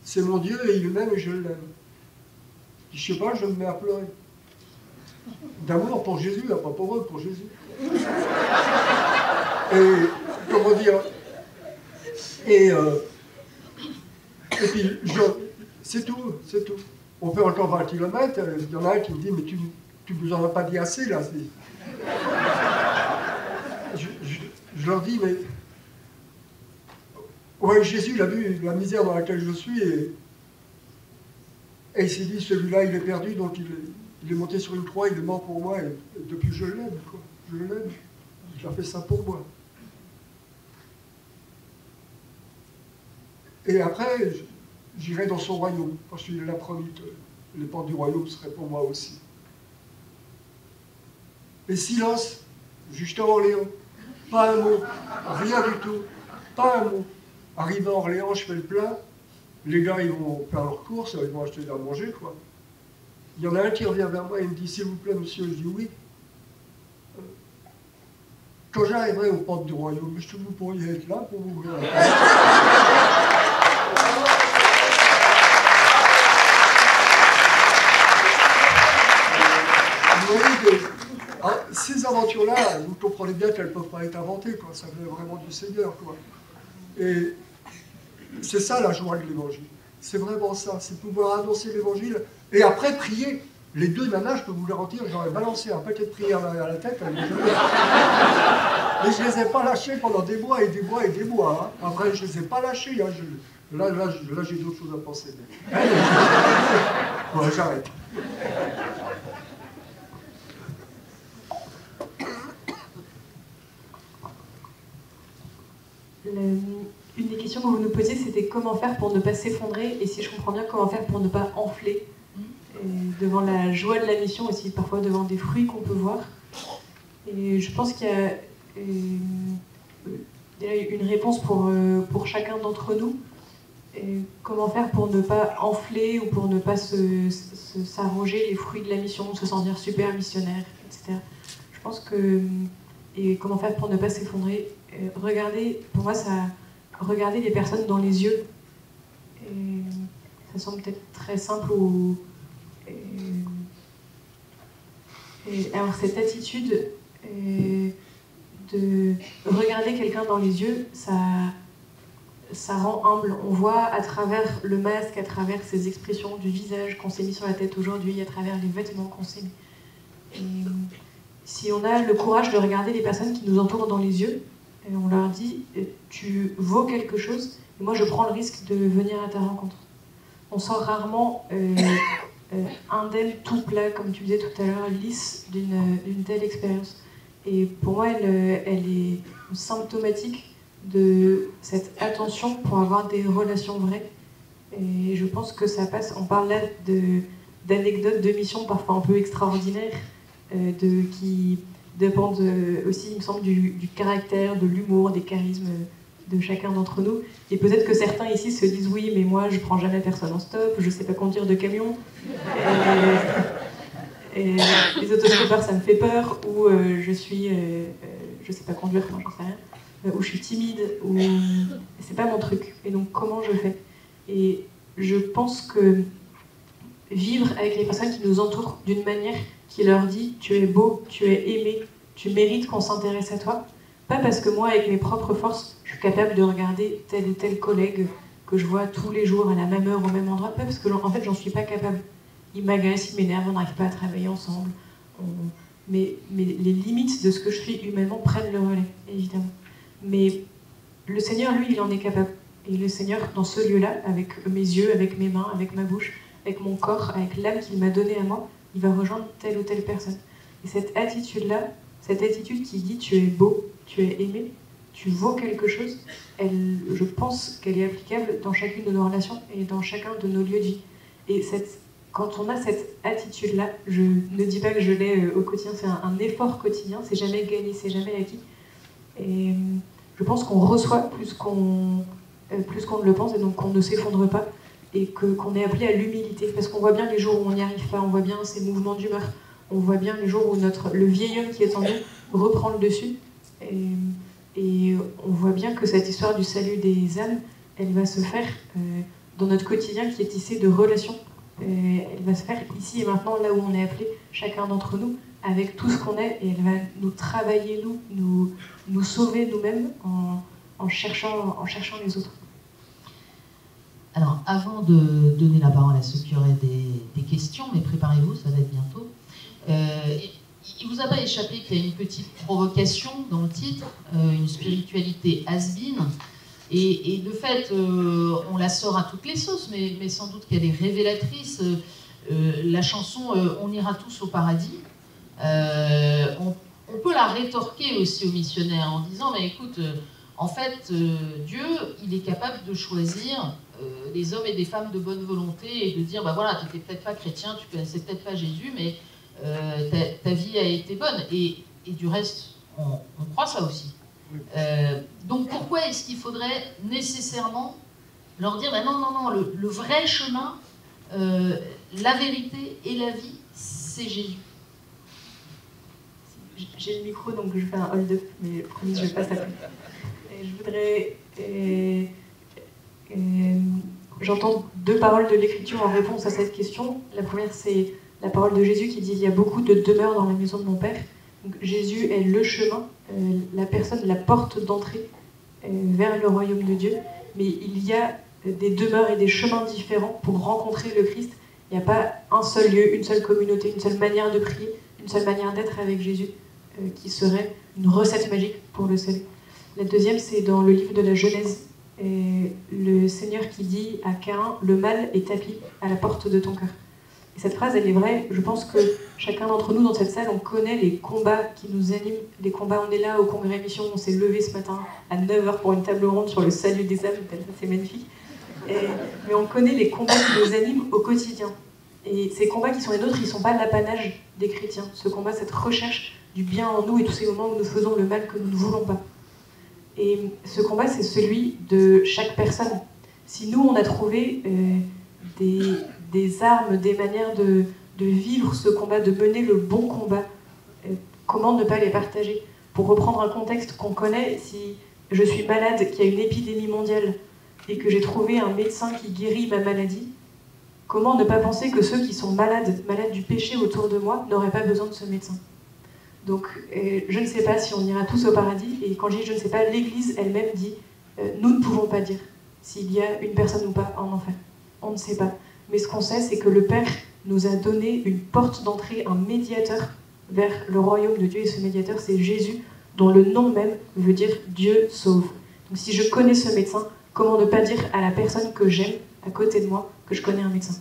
c'est mon Dieu et il m'aime et je l'aime. Je sais pas, je me mets à pleurer. D'amour pour Jésus, pas pour eux, pour Jésus. Et comment dire? Et puis, c'est tout. On fait encore 20 km, il y en a un qui me dit, mais tu nous en as pas dit assez, là. Je leur dis, mais... Ouais, Jésus, il a vu la misère dans laquelle je suis, et il s'est dit, celui-là, il est perdu, donc il est monté sur une croix, il est mort pour moi, et depuis, je l'aime, quoi. Je l'aime. Il a fait ça pour moi. Et après, j'irai dans son royaume, parce qu'il l'a promis que les portes du royaume seraient pour moi aussi. Et silence, juste à Orléans, pas un mot, rien du tout, pas un mot. Arrivé à Orléans, je fais le plein, les gars, ils vont faire leurs courses, ils vont acheter à manger, quoi. Il y en a un qui revient vers moi et me dit, s'il vous plaît, monsieur, je dis oui. Quand j'arriverai aux portes du royaume, est-ce que vous pourriez être là pour m'ouvrir la porte? Vous voyez, ces aventures-là, vous comprenez bien qu'elles ne peuvent pas être inventées, quoi. Ça vient vraiment du Seigneur, quoi. Et c'est ça la joie de l'Évangile. C'est vraiment ça, c'est pouvoir annoncer l'Évangile et après prier. Les deux nanas, je peux vous garantir, j'aurais balancé un paquet de prières derrière la tête. Mais je ne les ai pas lâchées pendant des mois et des mois et des mois. Hein. Après, je ne les ai pas lâchées. Hein. Là j'ai d'autres choses à penser. Mais... ouais, j'arrête. Une des questions que vous nous posiez, c'était comment faire pour ne pas s'effondrer, et si je comprends bien, comment faire pour ne pas enfler. Devant la joie de la mission, aussi parfois devant des fruits qu'on peut voir. Et je pense qu'il y a une réponse pour chacun d'entre nous. Et comment faire pour ne pas enfler ou pour ne pas s'arroger les fruits de la mission, se sentir super missionnaire, etc. Je pense que... Et comment faire pour ne pas s'effondrer. Regardez, pour moi, ça... Regardez les personnes dans les yeux. Et ça semble peut-être très simple ou... Et alors cette attitude de regarder quelqu'un dans les yeux, ça rend humble. On voit à travers le masque, à travers ces expressions du visage qu'on s'est mis sur la tête aujourd'hui, à travers les vêtements qu'on s'est mis. Et si on a le courage de regarder les personnes qui nous entourent dans les yeux, et on leur dit « tu vaux quelque chose, et moi je prends le risque de venir à ta rencontre ». On sort rarement... indemne, tout plat, comme tu disais tout à l'heure, lisse d'une telle expérience. Et pour moi, elle est symptomatique de cette attention pour avoir des relations vraies. Et je pense que ça passe, on parle là d'anecdotes de missions parfois un peu extraordinaires, qui dépendent aussi, il me semble, du caractère, de l'humour, des charismes de chacun d'entre nous. Et peut-être que certains ici se disent oui, mais moi je prends jamais personne en stop, je sais pas conduire de camion, et les autostoppeurs ça me fait peur, ou je sais pas conduire, enfin, j'en sais rien, ou je suis timide, ou c'est pas mon truc. Et donc comment je fais? Et je pense que vivre avec les personnes qui nous entourent d'une manière qui leur dit tu es beau, tu es aimé, tu mérites qu'on s'intéresse à toi. Pas parce que moi, avec mes propres forces, je suis capable de regarder tel ou tel collègue que je vois tous les jours à la même heure, au même endroit, pas parce que en fait, j'en suis pas capable. Il m'agresse, il m'énerve, on n'arrive pas à travailler ensemble. Mais les limites de ce que je suis humainement prennent le relais, évidemment. Mais le Seigneur, lui, il en est capable. Et le Seigneur, dans ce lieu-là, avec mes yeux, avec mes mains, avec ma bouche, avec mon corps, avec l'âme qu'il m'a donnée à moi, il va rejoindre telle ou telle personne. Et cette attitude-là, cette attitude qui dit tu es beau, tu es aimé, tu vaux quelque chose, je pense qu'elle est applicable dans chacune de nos relations et dans chacun de nos lieux de vie. Et quand on a cette attitude-là, je ne dis pas que je l'ai au quotidien, c'est un effort quotidien, c'est jamais gagné, c'est jamais acquis. Et je pense qu'on reçoit plus qu'on ne le pense, et donc qu'on ne s'effondre pas, et qu'on est appelé à l'humilité, parce qu'on voit bien les jours où on n'y arrive pas, on voit bien ces mouvements d'humeur, on voit bien les jours où le vieil homme qui est en nous reprend le dessus, et on voit bien que cette histoire du salut des âmes, elle va se faire dans notre quotidien qui est tissé de relations. Elle va se faire ici et maintenant, là où on est appelé, chacun d'entre nous, avec tout ce qu'on est, et elle va nous travailler, nous sauver nous-mêmes en cherchant les autres. Alors, avant de donner la parole à ceux qui auraient des questions, mais préparez-vous, ça va être bientôt. Il ne vous a pas échappé qu'il y a une petite provocation dans le titre, une spiritualité has-been, et de fait, on la sort à toutes les sauces, mais sans doute qu'elle est révélatrice. La chanson « On ira tous au paradis », on peut la rétorquer aussi aux missionnaires en disant « mais écoute, en fait, Dieu, il est capable de choisir des hommes et des femmes de bonne volonté et de dire, bah voilà, tu n'étais peut-être pas chrétien, tu connaissais peut-être pas Jésus, mais ta vie a été bonne. Et du reste, on croit ça aussi. Donc pourquoi est-ce qu'il faudrait nécessairement leur dire, bah non, non, non, le vrai chemin, la vérité et la vie, c'est Jésus. J'ai le micro, donc je fais un hold-up, mais promis, je vais pas s'appeler. Je voudrais... j'entends deux paroles de l'Écriture en réponse à cette question. La première, c'est la parole de Jésus qui dit « Il y a beaucoup de demeures dans la maison de mon Père ». Donc, Jésus est le chemin, la personne, la porte d'entrée vers le royaume de Dieu. Mais il y a des demeures et des chemins différents pour rencontrer le Christ. Il n'y a pas un seul lieu, une seule communauté, une seule manière de prier, une seule manière d'être avec Jésus qui serait une recette magique pour le salut. La deuxième, c'est dans le livre de la Genèse. Le Seigneur qui dit à Caïn, le mal est tapis à la porte de ton cœur. Et cette phrase, elle est vraie. Je pense que chacun d'entre nous dans cette salle, on connaît les combats qui nous animent. Les combats, on est là au congrès mission, on s'est levé ce matin à 9h pour une table ronde sur le salut des âmes, c'est magnifique. Mais on connaît les combats qui nous animent au quotidien. Et ces combats qui sont les nôtres, ils ne sont pas l'apanage des chrétiens. Ce combat, cette recherche du bien en nous et tous ces moments où nous faisons le mal que nous ne voulons pas. Et ce combat, c'est celui de chaque personne. Si nous, on a trouvé des armes, des manières de vivre ce combat, de mener le bon combat, comment ne pas les partager? Pour reprendre un contexte qu'on connaît, si je suis malade, qu'il y a une épidémie mondiale, et que j'ai trouvé un médecin qui guérit ma maladie, comment ne pas penser que ceux qui sont malades du péché autour de moi, n'auraient pas besoin de ce médecin? Donc, je ne sais pas si on ira tous au paradis, et quand je dis je ne sais pas, l'Église elle-même dit nous ne pouvons pas dire s'il y a une personne ou pas en enfer. On ne sait pas. Mais ce qu'on sait, c'est que le Père nous a donné une porte d'entrée, un médiateur vers le royaume de Dieu, et ce médiateur, c'est Jésus, dont le nom même veut dire Dieu sauve. Donc, si je connais ce médecin, comment ne pas dire à la personne que j'aime à côté de moi que je connais un médecin?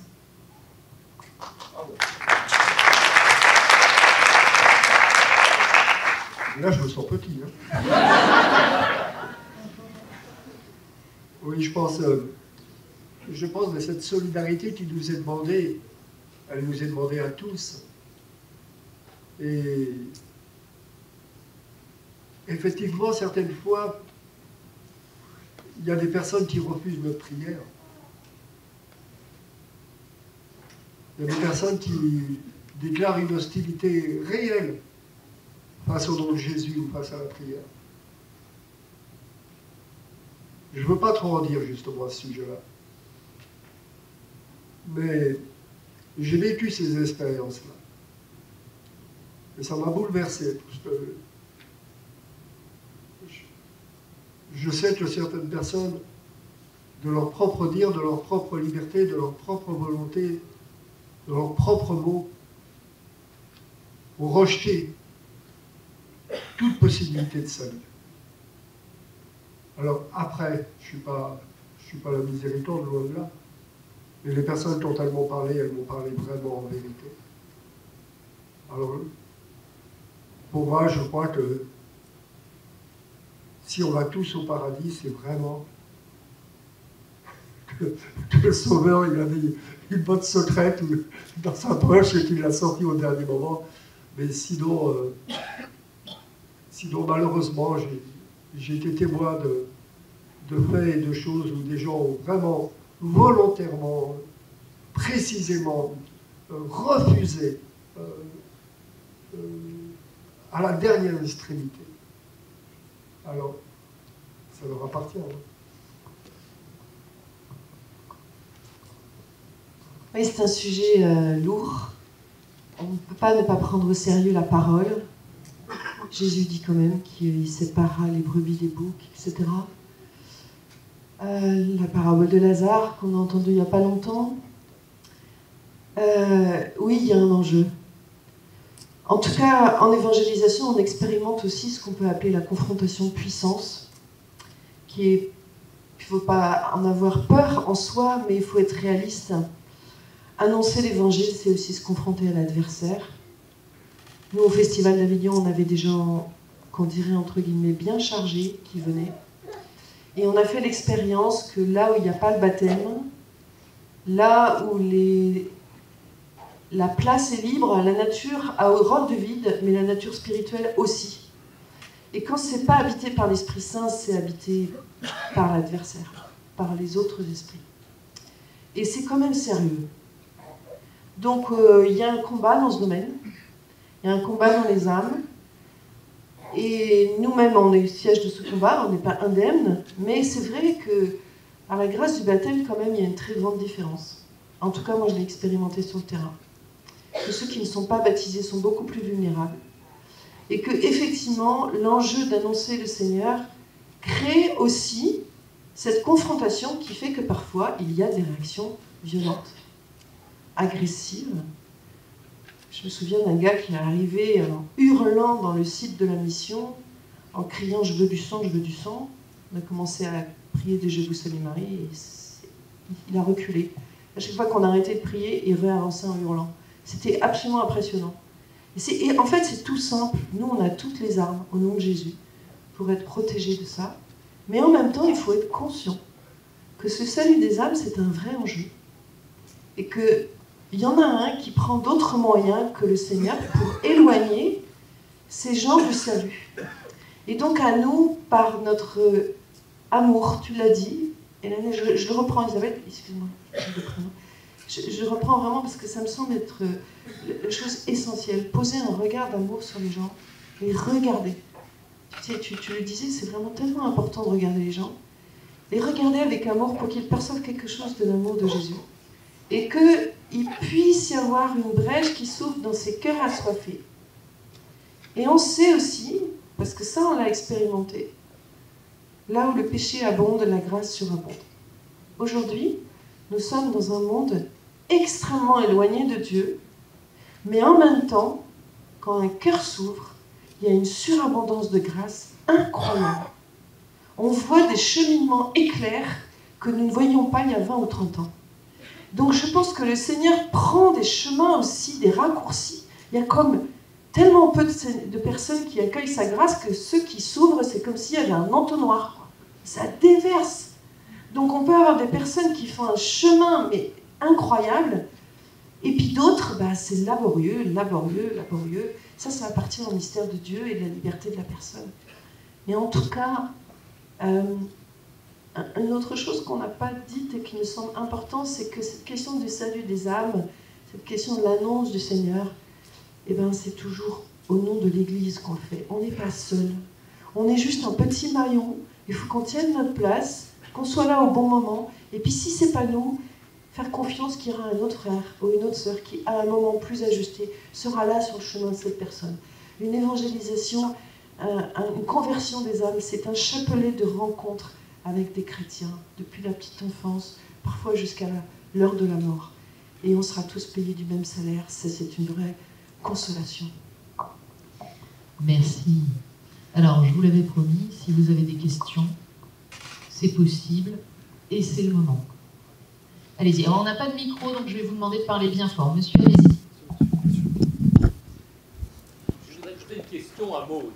Là, je me sens petit. Hein. Oui, je pense que cette solidarité qui nous est demandée, elle nous est demandée à tous. Et effectivement, certaines fois, il y a des personnes qui refusent notre prière. Il y a des personnes qui déclarent une hostilité réelle face au nom de Jésus ou face à la prière. Je ne veux pas trop en dire justement à ce sujet-là. Mais j'ai vécu ces expériences-là. Et ça m'a bouleversé. Je sais que certaines personnes, de leur propre dire, de leur propre liberté, de leur propre volonté, de leurs propres mots, ont rejeté toute possibilité de salut. Alors après, je suis pas la miséricorde, loin de là, mais les personnes dont elles m'ont parlé vraiment en vérité. Alors, pour moi, je crois que si on va tous au paradis, c'est vraiment que le Sauveur, il avait une botte secrète dans sa poche et qu'il l'a sortie au dernier moment. Mais sinon, malheureusement, j'ai été témoin de faits et de choses où des gens ont vraiment, volontairement, précisément, refusé à la dernière extrémité. Alors, ça leur appartient. Hein. Oui, c'est un sujet lourd. On ne peut pas ne pas prendre au sérieux la parole. Jésus dit quand même qu'il séparera les brebis des boucs, etc. La parabole de Lazare qu'on a entendue il n'y a pas longtemps. Oui, il y a un enjeu. En tout cas, en évangélisation, on expérimente aussi ce qu'on peut appeler la confrontation de puissance, qui est, il ne faut pas en avoir peur en soi, mais il faut être réaliste. Annoncer l'évangile, c'est aussi se confronter à l'adversaire. Nous, au Festival d'Avignon, on avait des gens, qu'on dirait entre guillemets, bien chargés, qui venaient. Et on a fait l'expérience que là où il n'y a pas le baptême, là où la place est libre, la nature a horreur de vide, mais la nature spirituelle aussi. Et quand c'est pas habité par l'Esprit Saint, c'est habité par l'adversaire, par les autres esprits. Et c'est quand même sérieux. Donc il y a un combat dans ce domaine, il y a un combat dans les âmes, et nous-mêmes on est siège de ce combat, on n'est pas indemne, mais c'est vrai que à la grâce du baptême, quand même, il y a une très grande différence. En tout cas, moi je l'ai expérimenté sur le terrain. Que ceux qui ne sont pas baptisés sont beaucoup plus vulnérables. Et que, effectivement, l'enjeu d'annoncer le Seigneur crée aussi cette confrontation qui fait que parfois, il y a des réactions violentes, agressives. Je me souviens d'un gars qui est arrivé en hurlant dans le site de la mission, en criant « Je veux du sang, je veux du sang ». On a commencé à prier des « Je vous salue Marie » et il a reculé. À chaque fois qu'on a arrêté de prier, il réavançait en hurlant. C'était absolument impressionnant. Et en fait, c'est tout simple. Nous, on a toutes les armes au nom de Jésus pour être protégés de ça. Mais en même temps, il faut être conscient que ce salut des âmes, c'est un vrai enjeu. Et qu'il y en a un qui prend d'autres moyens que le Seigneur pour éloigner ces gens du salut. Et donc à nous, par notre amour, tu l'as dit, Hélène, je le reprends, Isabelle, excuse-moi, je reprends vraiment parce que ça me semble être la chose essentielle. Poser un regard d'amour sur les gens, les regarder. Tu sais, tu le disais, c'est vraiment tellement important de regarder les gens. Les regarder avec amour pour qu'ils perçoivent quelque chose de l'amour de Jésus. Et qu'il puisse y avoir une brèche qui s'ouvre dans ces cœurs assoiffés. Et on sait aussi, parce que ça on l'a expérimenté, là où le péché abonde, la grâce surabonde. Aujourd'hui, nous sommes dans un monde extrêmement éloigné de Dieu, mais en même temps, quand un cœur s'ouvre, il y a une surabondance de grâce incroyable. On voit des cheminements éclairs que nous ne voyions pas il y a 20 ou 30 ans. Donc je pense que le Seigneur prend des chemins aussi, des raccourcis. Il y a comme tellement peu de personnes qui accueillent sa grâce que ceux qui s'ouvrent, c'est comme s'il y avait un entonnoir. Ça déverse. Donc on peut avoir des personnes qui font un chemin, mais incroyable, et puis d'autres, c'est laborieux, laborieux, laborieux. Ça appartient au mystère de Dieu et de la liberté de la personne. Mais en tout cas, une autre chose qu'on n'a pas dite et qui me semble importante, c'est que cette question du salut des âmes, cette question de l'annonce du Seigneur, c'est toujours au nom de l'Église qu'on le fait. On n'est pas seul. On est juste un petit maillon. Il faut qu'on tienne notre place, qu'on soit là au bon moment. Et puis si ce n'est pas nous, faire confiance qu'il y aura un autre frère ou une autre sœur qui, à un moment plus ajusté, sera là sur le chemin de cette personne. Une évangélisation, une conversion des âmes, c'est un chapelet de rencontres avec des chrétiens, depuis la petite enfance, parfois jusqu'à l'heure de la mort. Et on sera tous payés du même salaire. Ça, c'est une vraie consolation. Merci. Alors, je vous l'avais promis, si vous avez des questions, c'est possible et c'est le moment. Allez-y. Alors, on n'a pas de micro, donc je vais vous demander de parler bien fort. Monsieur, allez-y. Je voudrais ajouter une question à Maud.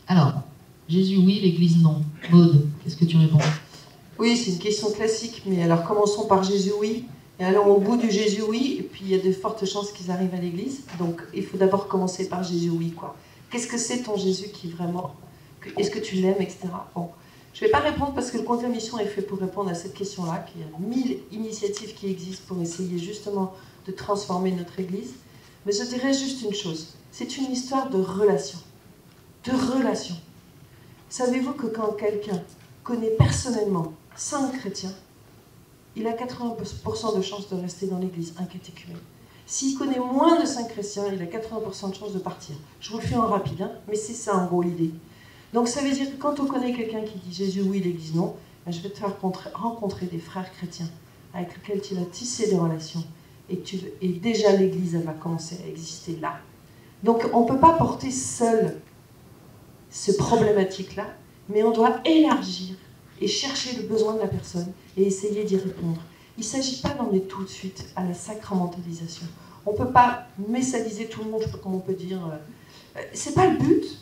Alors, Jésus oui, l'Église non. Maud, qu'est-ce que tu réponds? Oui, c'est une question classique, mais alors commençons par Jésus oui, et allons au bout du Jésus oui, et puis il y a de fortes chances qu'ils arrivent à l'Église. Donc il faut d'abord commencer par Jésus oui, quoi. Qu'est-ce que c'est ton Jésus qui vraiment... Est-ce que tu l'aimes, etc. Bon, Je ne vais pas répondre parce que le compte mission est fait pour répondre à cette question-là, qu'il y a 1000 initiatives qui existent pour essayer justement de transformer notre Église. Mais je dirais juste une chose, c'est une histoire de relation. De relation. Savez-vous que quand quelqu'un connaît personnellement 5 chrétiens, il a 80% de chances de rester dans l'Église, un catéchumène. S'il connaît moins de 5 chrétiens, il a 80% de chances de partir. Je vous le fais en rapide, hein, mais c'est ça en gros l'idée. Donc ça veut dire que quand on connaît quelqu'un qui dit Jésus oui, l'Église non, ben je vais te faire rencontrer des frères chrétiens avec lesquels tu vas tisser des relations. Et déjà l'Église, elle va commencer à exister là. Donc on ne peut pas porter seul ce problématique-là, mais on doit élargir et chercher le besoin de la personne et essayer d'y répondre. Il ne s'agit pas d'emmener tout de suite à la sacramentalisation. On ne peut pas messaliser tout le monde, je ne sais pas comment on peut dire. Ce n'est pas le but.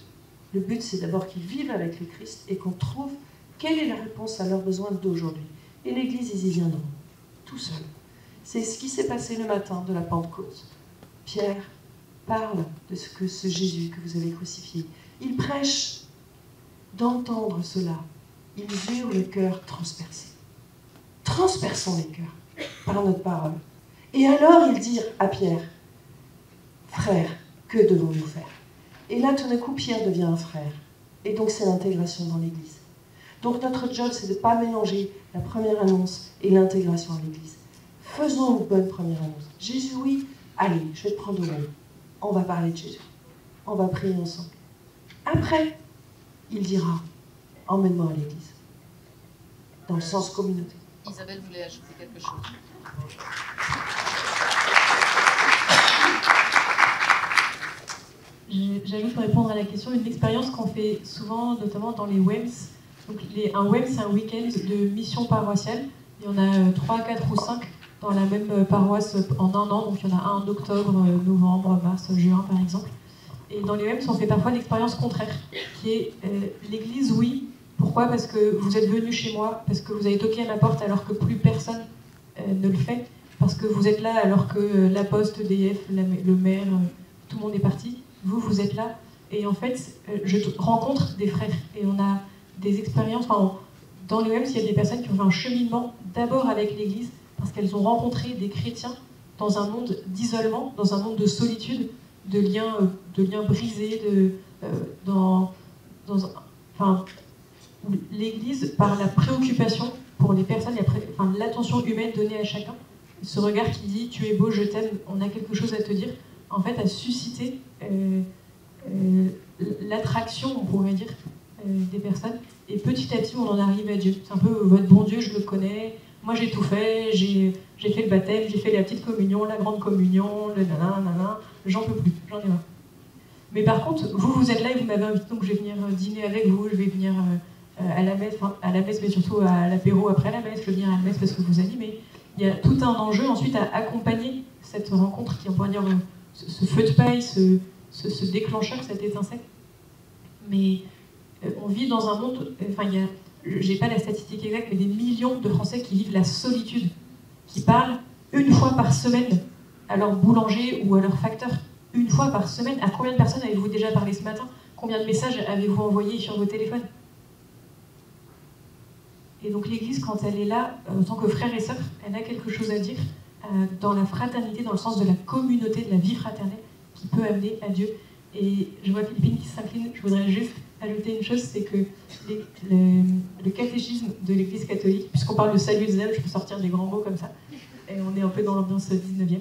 Le but, c'est d'abord qu'ils vivent avec le Christ et qu'on trouve quelle est la réponse à leurs besoins d'aujourd'hui. Et l'Église, ils y viendront, tout seuls. C'est ce qui s'est passé le matin de la Pentecôte. Pierre parle de ce Jésus que vous avez crucifié. Il prêche. D'entendre cela, ils eurent le cœur transpercé. Transperçons les cœurs par notre parole. Et alors ils dirent à Pierre, frère, que devons-nous faire? Et là, tout d'un coup, Pierre devient un frère. Et donc, c'est l'intégration dans l'Église. Donc, notre job, c'est de ne pas mélanger la première annonce et l'intégration à l'Église. Faisons une bonne première annonce. Jésus, oui, allez, je vais te prendre au mot. On va parler de Jésus. On va prier ensemble. Après, il dira, emmène-moi à l'Église. Dans le sens communauté. Isabelle voulait ajouter quelque chose. J'ajoute pour répondre à la question une expérience qu'on fait souvent, notamment dans les WEMS. Donc un WEMS, c'est un week-end de mission paroissiale. Il y en a 3, 4 ou 5 dans la même paroisse en un an. Donc il y en a un en octobre, novembre, mars, juin par exemple. Et dans les WEMS, on fait parfois l'expérience contraire, qui est l'Église, oui. Pourquoi? Parce que vous êtes venu chez moi, parce que vous avez toqué à ma porte alors que plus personne ne le fait, parce que vous êtes là alors que la Poste, EDF, le maire, tout le monde est parti. Vous êtes là. Et en fait, je rencontre des frères. Et on a des expériences. Enfin, dans les WEMS, il y a des personnes qui ont fait un cheminement d'abord avec l'Église, parce qu'elles ont rencontré des chrétiens dans un monde d'isolement, dans un monde de solitude, de liens brisés, enfin, l'Église, par la préoccupation pour les personnes, l'attention humaine donnée à chacun, ce regard qui dit « tu es beau, je t'aime, on a quelque chose à te dire », en fait, a suscité l'attraction, on pourrait dire, des personnes. Et petit à petit, on en arrive à Dieu. C'est un peu votre bon Dieu, je le connais. Moi, j'ai tout fait. J'ai fait le baptême, j'ai fait la petite communion, la grande communion, le nanana. J'en peux plus, j'en ai marre. Mais par contre, vous êtes là et vous m'avez invité, donc je vais venir dîner avec vous, je vais venir à la messe, mais surtout à l'apéro après la messe. Je vais venir à la messe parce que vous animez. Il y a tout un enjeu ensuite à accompagner cette rencontre qui, on pourrait dire, ce feu de paille, ce déclencheur, cette étincelle. Mais on vit dans un monde, j'ai pas la statistique exacte, mais des millions de Français qui vivent la solitude, qui parlent une fois par semaine à leur boulanger ou à leur facteur. Une fois par semaine. À combien de personnes avez-vous déjà parlé ce matin? Combien de messages avez-vous envoyés sur vos téléphones? Et donc l'Église, quand elle est là, en tant que frère et sœur, elle a quelque chose à dire dans la fraternité, dans le sens de la communauté, de la vie fraternelle, qui peut amener à Dieu. Et je vois Philippine qui s'incline, je voudrais juste ajouter une chose, c'est que le catéchisme de l'Église catholique, puisqu'on parle de salut des âmes, je peux sortir des grands mots comme ça, et on est un peu dans l'ambiance 19e.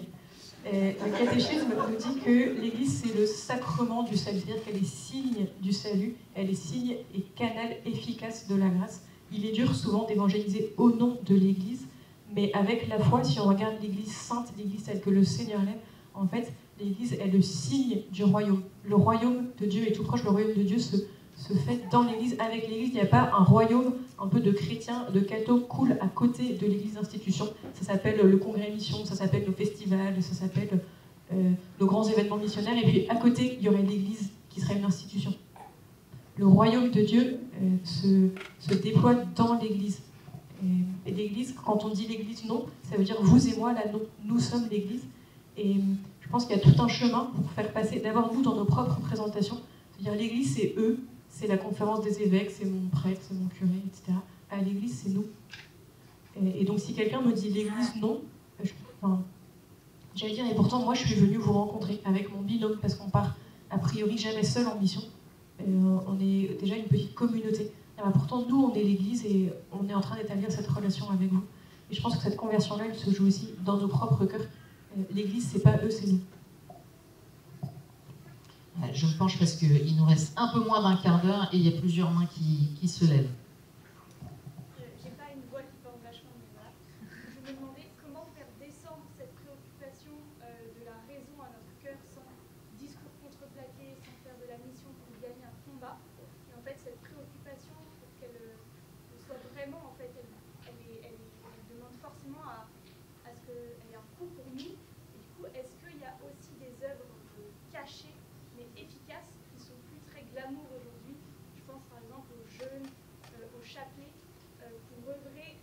Le catéchisme nous dit que l'Église, c'est le sacrement du salut, c'est-à-dire qu'elle est signe du salut, elle est signe et canal efficace de la grâce. Il est dur souvent d'évangéliser au nom de l'Église, mais avec la foi, si on regarde l'Église sainte, l'Église telle que le Seigneur l'aime, en fait, l'Église est le signe du royaume. Le royaume de Dieu est tout proche, le royaume de Dieu se fait dans l'Église. Avec l'Église, il n'y a pas un royaume un peu de chrétiens, de cathos cool à côté de l'Église institution. Ça s'appelle le congrès mission, ça s'appelle le festival, ça s'appelle nos grands événements missionnaires. Et puis à côté, il y aurait l'Église qui serait une institution. Le royaume de Dieu se déploie dans l'Église. Et l'Église, quand on dit l'Église, non, ça veut dire vous et moi, là, non. Nous sommes l'Église. Et je pense qu'il y a tout un chemin pour faire passer, d'abord nous, dans nos propres présentations, c'est-à-dire l'Église, c'est eux, c'est la conférence des évêques, c'est mon prêtre, c'est mon curé, etc. À l'église, c'est nous. Et donc si quelqu'un me dit l'église, non, j'allais dire, et pourtant moi je suis venue vous rencontrer avec mon binôme, parce qu'on part a priori jamais seul en mission. On est déjà une petite communauté. Et pourtant nous on est l'église et on est en train d'établir cette relation avec vous. Et je pense que cette conversion-là, elle se joue aussi dans nos propres cœurs. L'église, c'est pas eux, c'est nous. Je me penche parce qu'il nous reste un peu moins d'un quart d'heure et il y a plusieurs mains qui se lèvent. J'ai pas une voix qui porte vachement, mais voilà. Je me demandais comment faire descendre cette préoccupation de la raison à notre cœur sans discours contreplaqué, sans faire de la mission pour gagner un combat. Et en fait, cette préoccupation, pour qu'elle soit vraiment, en fait, elle demande forcément à ce qu'elle ait un coût pour nous. Et du coup, est-ce qu'il y a aussi des œuvres cachées mais efficaces qui sont plus très glamour aujourd'hui? Je pense par exemple aux jeûnes, au chapelet, pour œuvrer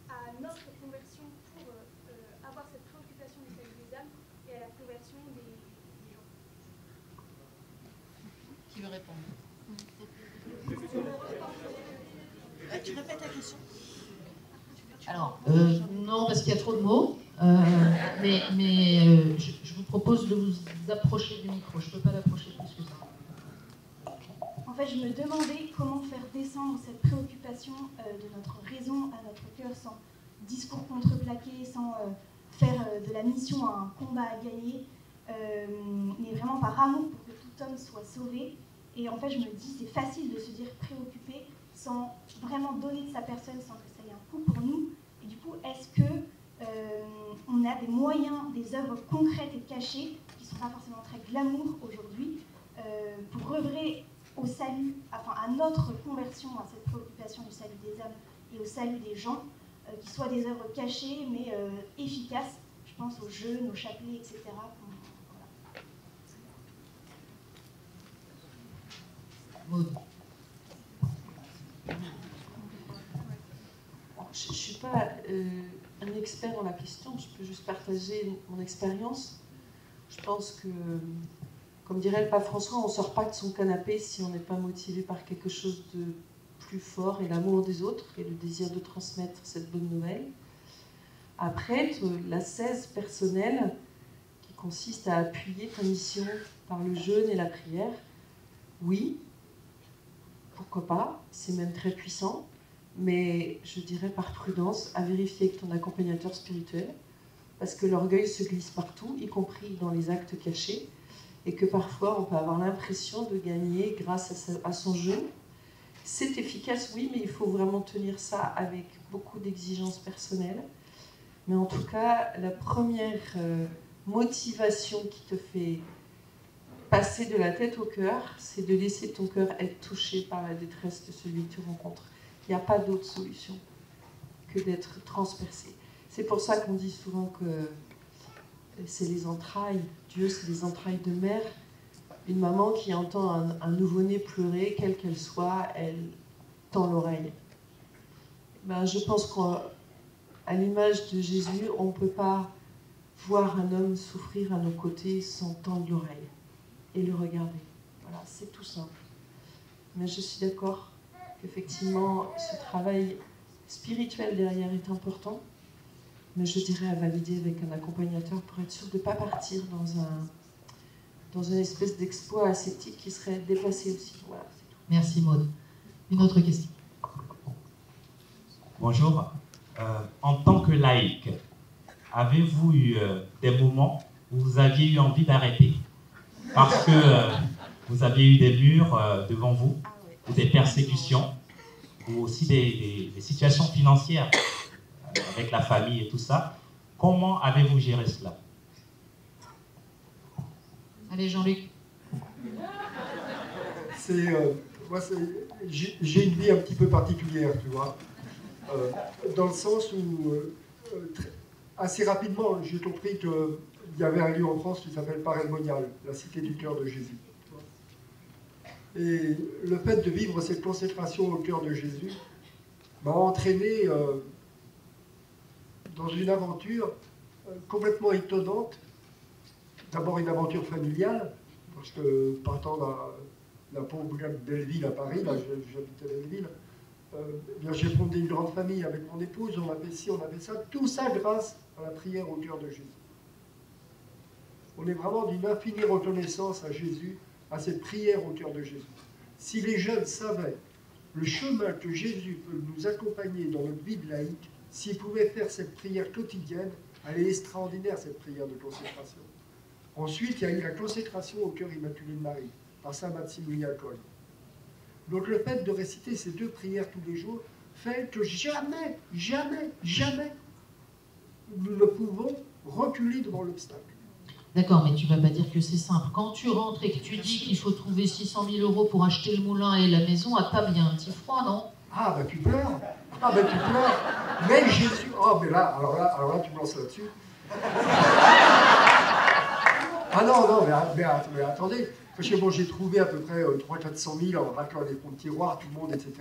à notre conversion, pour avoir cette préoccupation du salut des âmes et à la conversion des gens. Qui veut répondre? Tu répètes la question? Alors, non, parce qu'il y a trop de mots, mais je vous propose de vous approcher du micro. Je ne peux pas l'approcher plus que ça. En fait, je me demandais comment faire descendre cette préoccupation de notre raison à notre cœur sans discours contreplaqué, sans faire de la mission un combat à gagner, mais vraiment par amour pour que tout homme soit sauvé. Et en fait, je me dis, c'est facile de se dire préoccupé sans vraiment donner de sa personne, sans que ça ait un coût pour nous. Et du coup, est-ce que on a des moyens, des œuvres concrètes et cachées, qui ne sont pas forcément très glamour aujourd'hui, pour œuvrer au salut, enfin à notre conversion, à cette préoccupation du salut des âmes et au salut des gens, qui soient des œuvres cachées mais efficaces. Je pense aux jeûnes, aux chapelets, etc. Maud. Je ne suis pas un expert dans la question, je peux juste partager mon expérience. Je pense que, comme dirait le pape François, on ne sort pas de son canapé si on n'est pas motivé par quelque chose de plus fort et l'amour des autres et le désir de transmettre cette bonne nouvelle. Après, l'ascèse personnelle qui consiste à appuyer ta mission par le jeûne et la prière, oui, pourquoi pas, c'est même très puissant. Mais je dirais par prudence, à vérifier avec ton accompagnateur spirituel, parce que l'orgueil se glisse partout, y compris dans les actes cachés, et que parfois on peut avoir l'impression de gagner grâce à son jeu. C'est efficace, oui, mais il faut vraiment tenir ça avec beaucoup d'exigences personnelles. Mais en tout cas, la première motivation qui te fait passer de la tête au cœur, c'est de laisser ton cœur être touché par la détresse de celui que tu rencontres. Il n'y a pas d'autre solution que d'être transpercé. C'est pour ça qu'on dit souvent que c'est les entrailles. Dieu, c'est les entrailles de mère. Une maman qui entend un nouveau-né pleurer, quelle qu'elle soit, elle tend l'oreille. Ben, je pense qu'à l'image de Jésus, on ne peut pas voir un homme souffrir à nos côtés sans tendre l'oreille et le regarder. Voilà, c'est tout simple. Mais je suis d'accord qu'effectivement, ce travail spirituel derrière est important, mais je dirais à valider avec un accompagnateur pour être sûr de ne pas partir dans une espèce d'exploit ascétique qui serait dépassé aussi. Voilà, c'est tout. Merci Maud. Une autre question. Bonjour. En tant que laïc, avez-vous eu des moments où vous aviez eu envie d'arrêter parce que vous aviez eu des murs devant vous, ou des persécutions, ou aussi des situations financières avec la famille et tout ça? Comment avez-vous géré cela? Allez Jean-Luc. Moi, j'ai une vie un petit peu particulière, tu vois, dans le sens où assez rapidement j'ai compris qu'il y avait un lieu en France qui s'appelle Paray-le-Monial, la cité du cœur de Jésus. Et le fait de vivre cette consécration au cœur de Jésus m'a entraîné dans une aventure complètement étonnante. D'abord une aventure familiale, parce que partant la pauvre Belleville à Paris, là j'habite à Belleville, bien j'ai fondé une grande famille avec mon épouse, on a fait ci, on a fait ça, tout ça grâce à la prière au cœur de Jésus. On est vraiment d'une infinie reconnaissance à Jésus, à cette prière au cœur de Jésus. Si les jeunes savaient le chemin que Jésus peut nous accompagner dans notre vie de laïque, s'ils pouvaient faire cette prière quotidienne, elle est extraordinaire, cette prière de consécration. Ensuite, il y a eu la consécration au cœur immaculé de Marie, par saint Maximilien Kolbe. Donc le fait de réciter ces deux prières tous les jours fait que jamais, jamais, jamais, nous ne pouvons reculer devant l'obstacle. D'accord, mais tu ne vas pas dire que c'est simple. Quand tu rentres et que tu dis qu'il faut trouver 600 000 € pour acheter le moulin et la maison, à table, il y a un petit froid, non? Ah, ben tu pleures. Ah, ben tu pleures. Mais Jésus... Oh, mais là, alors là, tu me lances là-dessus. Ah non, mais attendez. Parce que bon, j'ai trouvé à peu près 300 000 400 000 en raclant les fonds de tiroir, tout le monde, etc.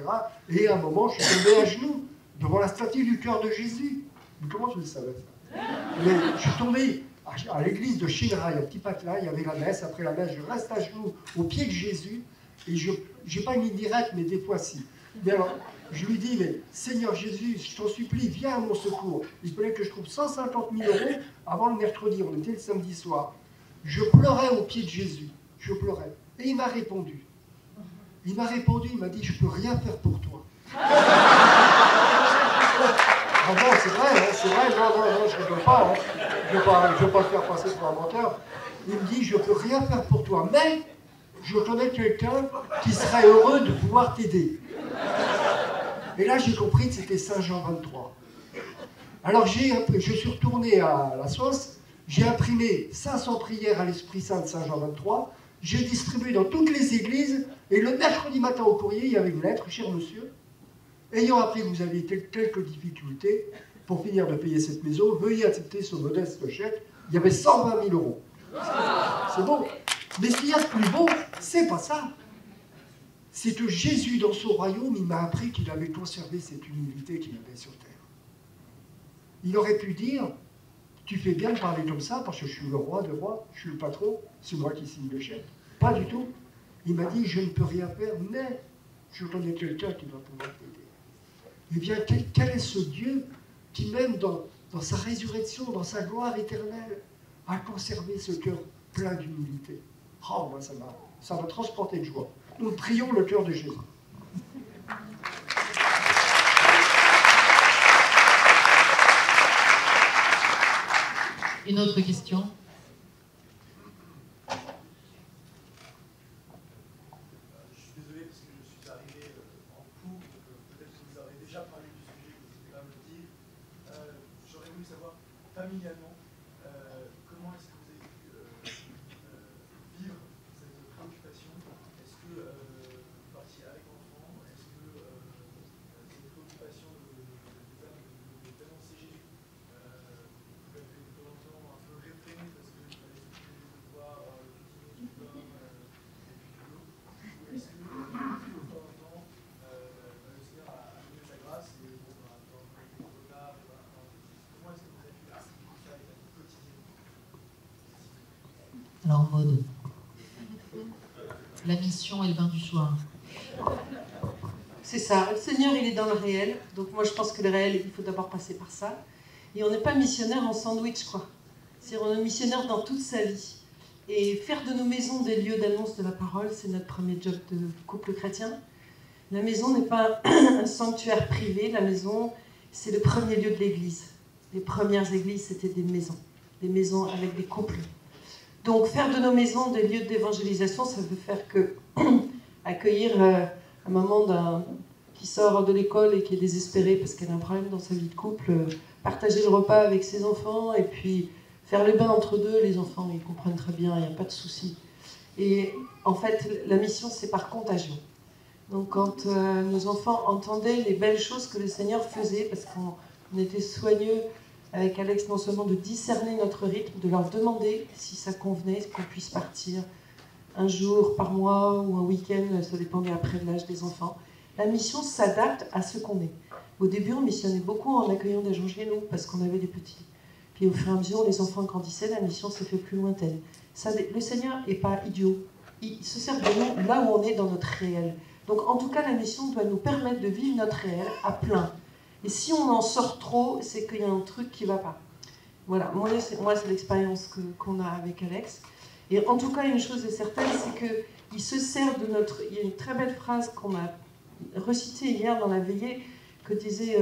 Et à un moment, je suis tombé à genoux devant la statue du cœur de Jésus. Mais comment tu le savais, ça? Mais je suis tombé à l'église de Chinrail, un petit patelin, il y avait la messe. Après la messe, je reste à genoux au pied de Jésus. Et je n'ai pas une ligne directe, mais des fois si. Mais alors, je lui dis, mais Seigneur Jésus, je t'en supplie, viens à mon secours. Il fallait que je trouve 150 000 € avant le mercredi, on était le samedi soir. Je pleurais au pied de Jésus, je pleurais. Et il m'a répondu. Il m'a dit, je ne peux rien faire pour toi. Ah bon, c'est vrai, hein, c'est vrai, non, je ne rigole pas, hein. Je ne veux pas le faire passer pour un menteur. Il me dit, je ne peux rien faire pour toi, mais je connais quelqu'un qui serait heureux de pouvoir t'aider. Et là, j'ai compris que c'était Saint Jean 23. Alors, je suis retourné à la sauce, j'ai imprimé 500 prières à l'Esprit Saint de Saint Jean 23, j'ai distribué dans toutes les églises, et le mercredi matin au courrier, il y avait une lettre, cher monsieur, ayant appris que vous aviez quelques difficultés pour finir de payer cette maison, veuillez accepter ce modeste chèque. Il y avait 120 000 €. C'est bon. Mais ce qu'il y a de plus beau, c'est pas ça. C'est que Jésus, dans son royaume, il m'a appris qu'il avait conservé cette humilité qu'il avait sur terre. Il aurait pu dire, tu fais bien de parler comme ça, parce que je suis le roi des rois, je suis le patron, c'est moi qui signe le chèque. Pas du tout. Il m'a dit, je ne peux rien faire, mais je connais quelqu'un qui va pouvoir t'aider. Eh bien, quel est ce Dieu qui, même dans sa résurrection, dans sa gloire éternelle, a conservé ce cœur plein d'humilité? Oh, moi, ça m'a transporté de joie. Nous prions le cœur de Jésus. Une autre question? Familialement, comment est-ce que vous avez pu vivre cette préoccupation? Est-ce que vous partiez avec l'enfant? Est-ce que cette préoccupation d'annoncer Jésus, vous l'avez de temps en temps un peu réfréné parce que vous avez des devoirs du pain et puis de l'eau? Ou est-ce que de temps en temps, le Seigneur a donné sa grâce et bon, dans le retard, comment est-ce que vous avez pu articuler ça avec la vie quotidienne? Alors, Maud, la mission et le bain du soir. C'est ça, le Seigneur il est dans le réel, donc moi je pense que le réel il faut d'abord passer par ça. Et on n'est pas missionnaire en sandwich quoi. C'est-à-dire on est missionnaire dans toute sa vie. Et faire de nos maisons des lieux d'annonce de la parole, c'est notre premier job de couple chrétien. La maison n'est pas un sanctuaire privé, la maison c'est le premier lieu de l'église. Les premières églises c'était des maisons avec des couples. Donc faire de nos maisons des lieux d'évangélisation, ça veut faire que accueillir un maman qui sort de l'école et qui est désespérée parce qu'elle a un problème dans sa vie de couple, partager le repas avec ses enfants et puis faire le bain entre deux, les enfants ils comprennent très bien, il n'y a pas de souci. Et en fait, la mission c'est par contagion. Donc quand nos enfants entendaient les belles choses que le Seigneur faisait, parce qu'on était soigneux avec Alex non seulement de discerner notre rythme, de leur demander si ça convenait, qu'on puisse partir un jour par mois ou un week-end, ça dépendait après de l'âge des enfants. La mission s'adapte à ce qu'on est. Au début, on missionnait beaucoup en accueillant des gens chez nous, parce qu'on avait des petits. Puis au fur et à mesure, les enfants grandissaient, la mission s'est fait plus lointaine. Ça, le Seigneur n'est pas idiot. il se sert de nous là où on est dans notre réel. Donc en tout cas, la mission doit nous permettre de vivre notre réel à plein. Et si on en sort trop, c'est qu'il y a un truc qui ne va pas. Voilà, moi c'est l'expérience qu'on a avec Alex. Et en tout cas, une chose est certaine, c'est qu'il se sert de notre... Il y a une très belle phrase qu'on a recitée hier dans la veillée, que disait,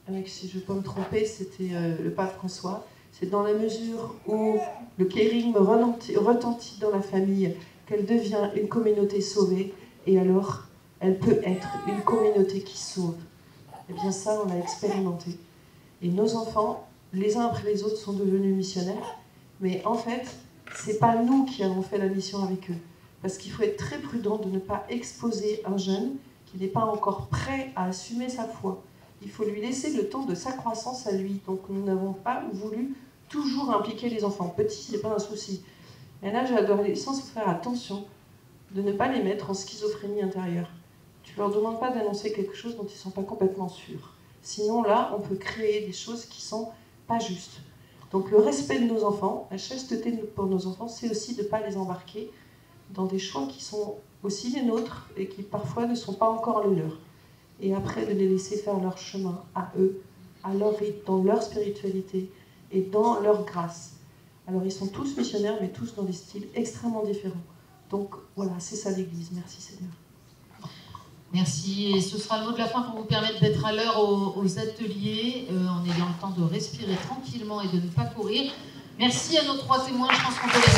Alex, si je ne veux pas me tromper, c'était le pape François. C'est dans la mesure où le kérigme retentit dans la famille qu'elle devient une communauté sauvée, et alors elle peut être une communauté qui sauve. Et bien ça, on l'a expérimenté. Et nos enfants, les uns après les autres, sont devenus missionnaires, mais en fait, c'est pas nous qui avons fait la mission avec eux. Parce qu'il faut être très prudent de ne pas exposer un jeune qui n'est pas encore prêt à assumer sa foi. Il faut lui laisser le temps de sa croissance à lui. Donc nous n'avons pas voulu toujours impliquer les enfants. Petits, c'est pas un souci. Mais là, j'ai adolescents, il faut faire attention de ne pas les mettre en schizophrénie intérieure. Tu leur demandes pas d'annoncer quelque chose dont ils ne sont pas complètement sûrs. Sinon, là, on peut créer des choses qui sont pas justes. Donc le respect de nos enfants, la chasteté pour nos enfants, c'est aussi de ne pas les embarquer dans des choix qui sont aussi les nôtres et qui parfois ne sont pas encore les leurs. Et après, de les laisser faire leur chemin à eux, à leur rythme, dans leur spiritualité et dans leur grâce. Alors ils sont tous missionnaires, mais tous dans des styles extrêmement différents. Donc voilà, c'est ça l'Église. Merci Seigneur. Merci, et ce sera le mot de la fin pour vous permettre d'être à l'heure aux ateliers, en ayant le temps de respirer tranquillement et de ne pas courir. Merci à nos 3 témoins, je pense qu'on peut les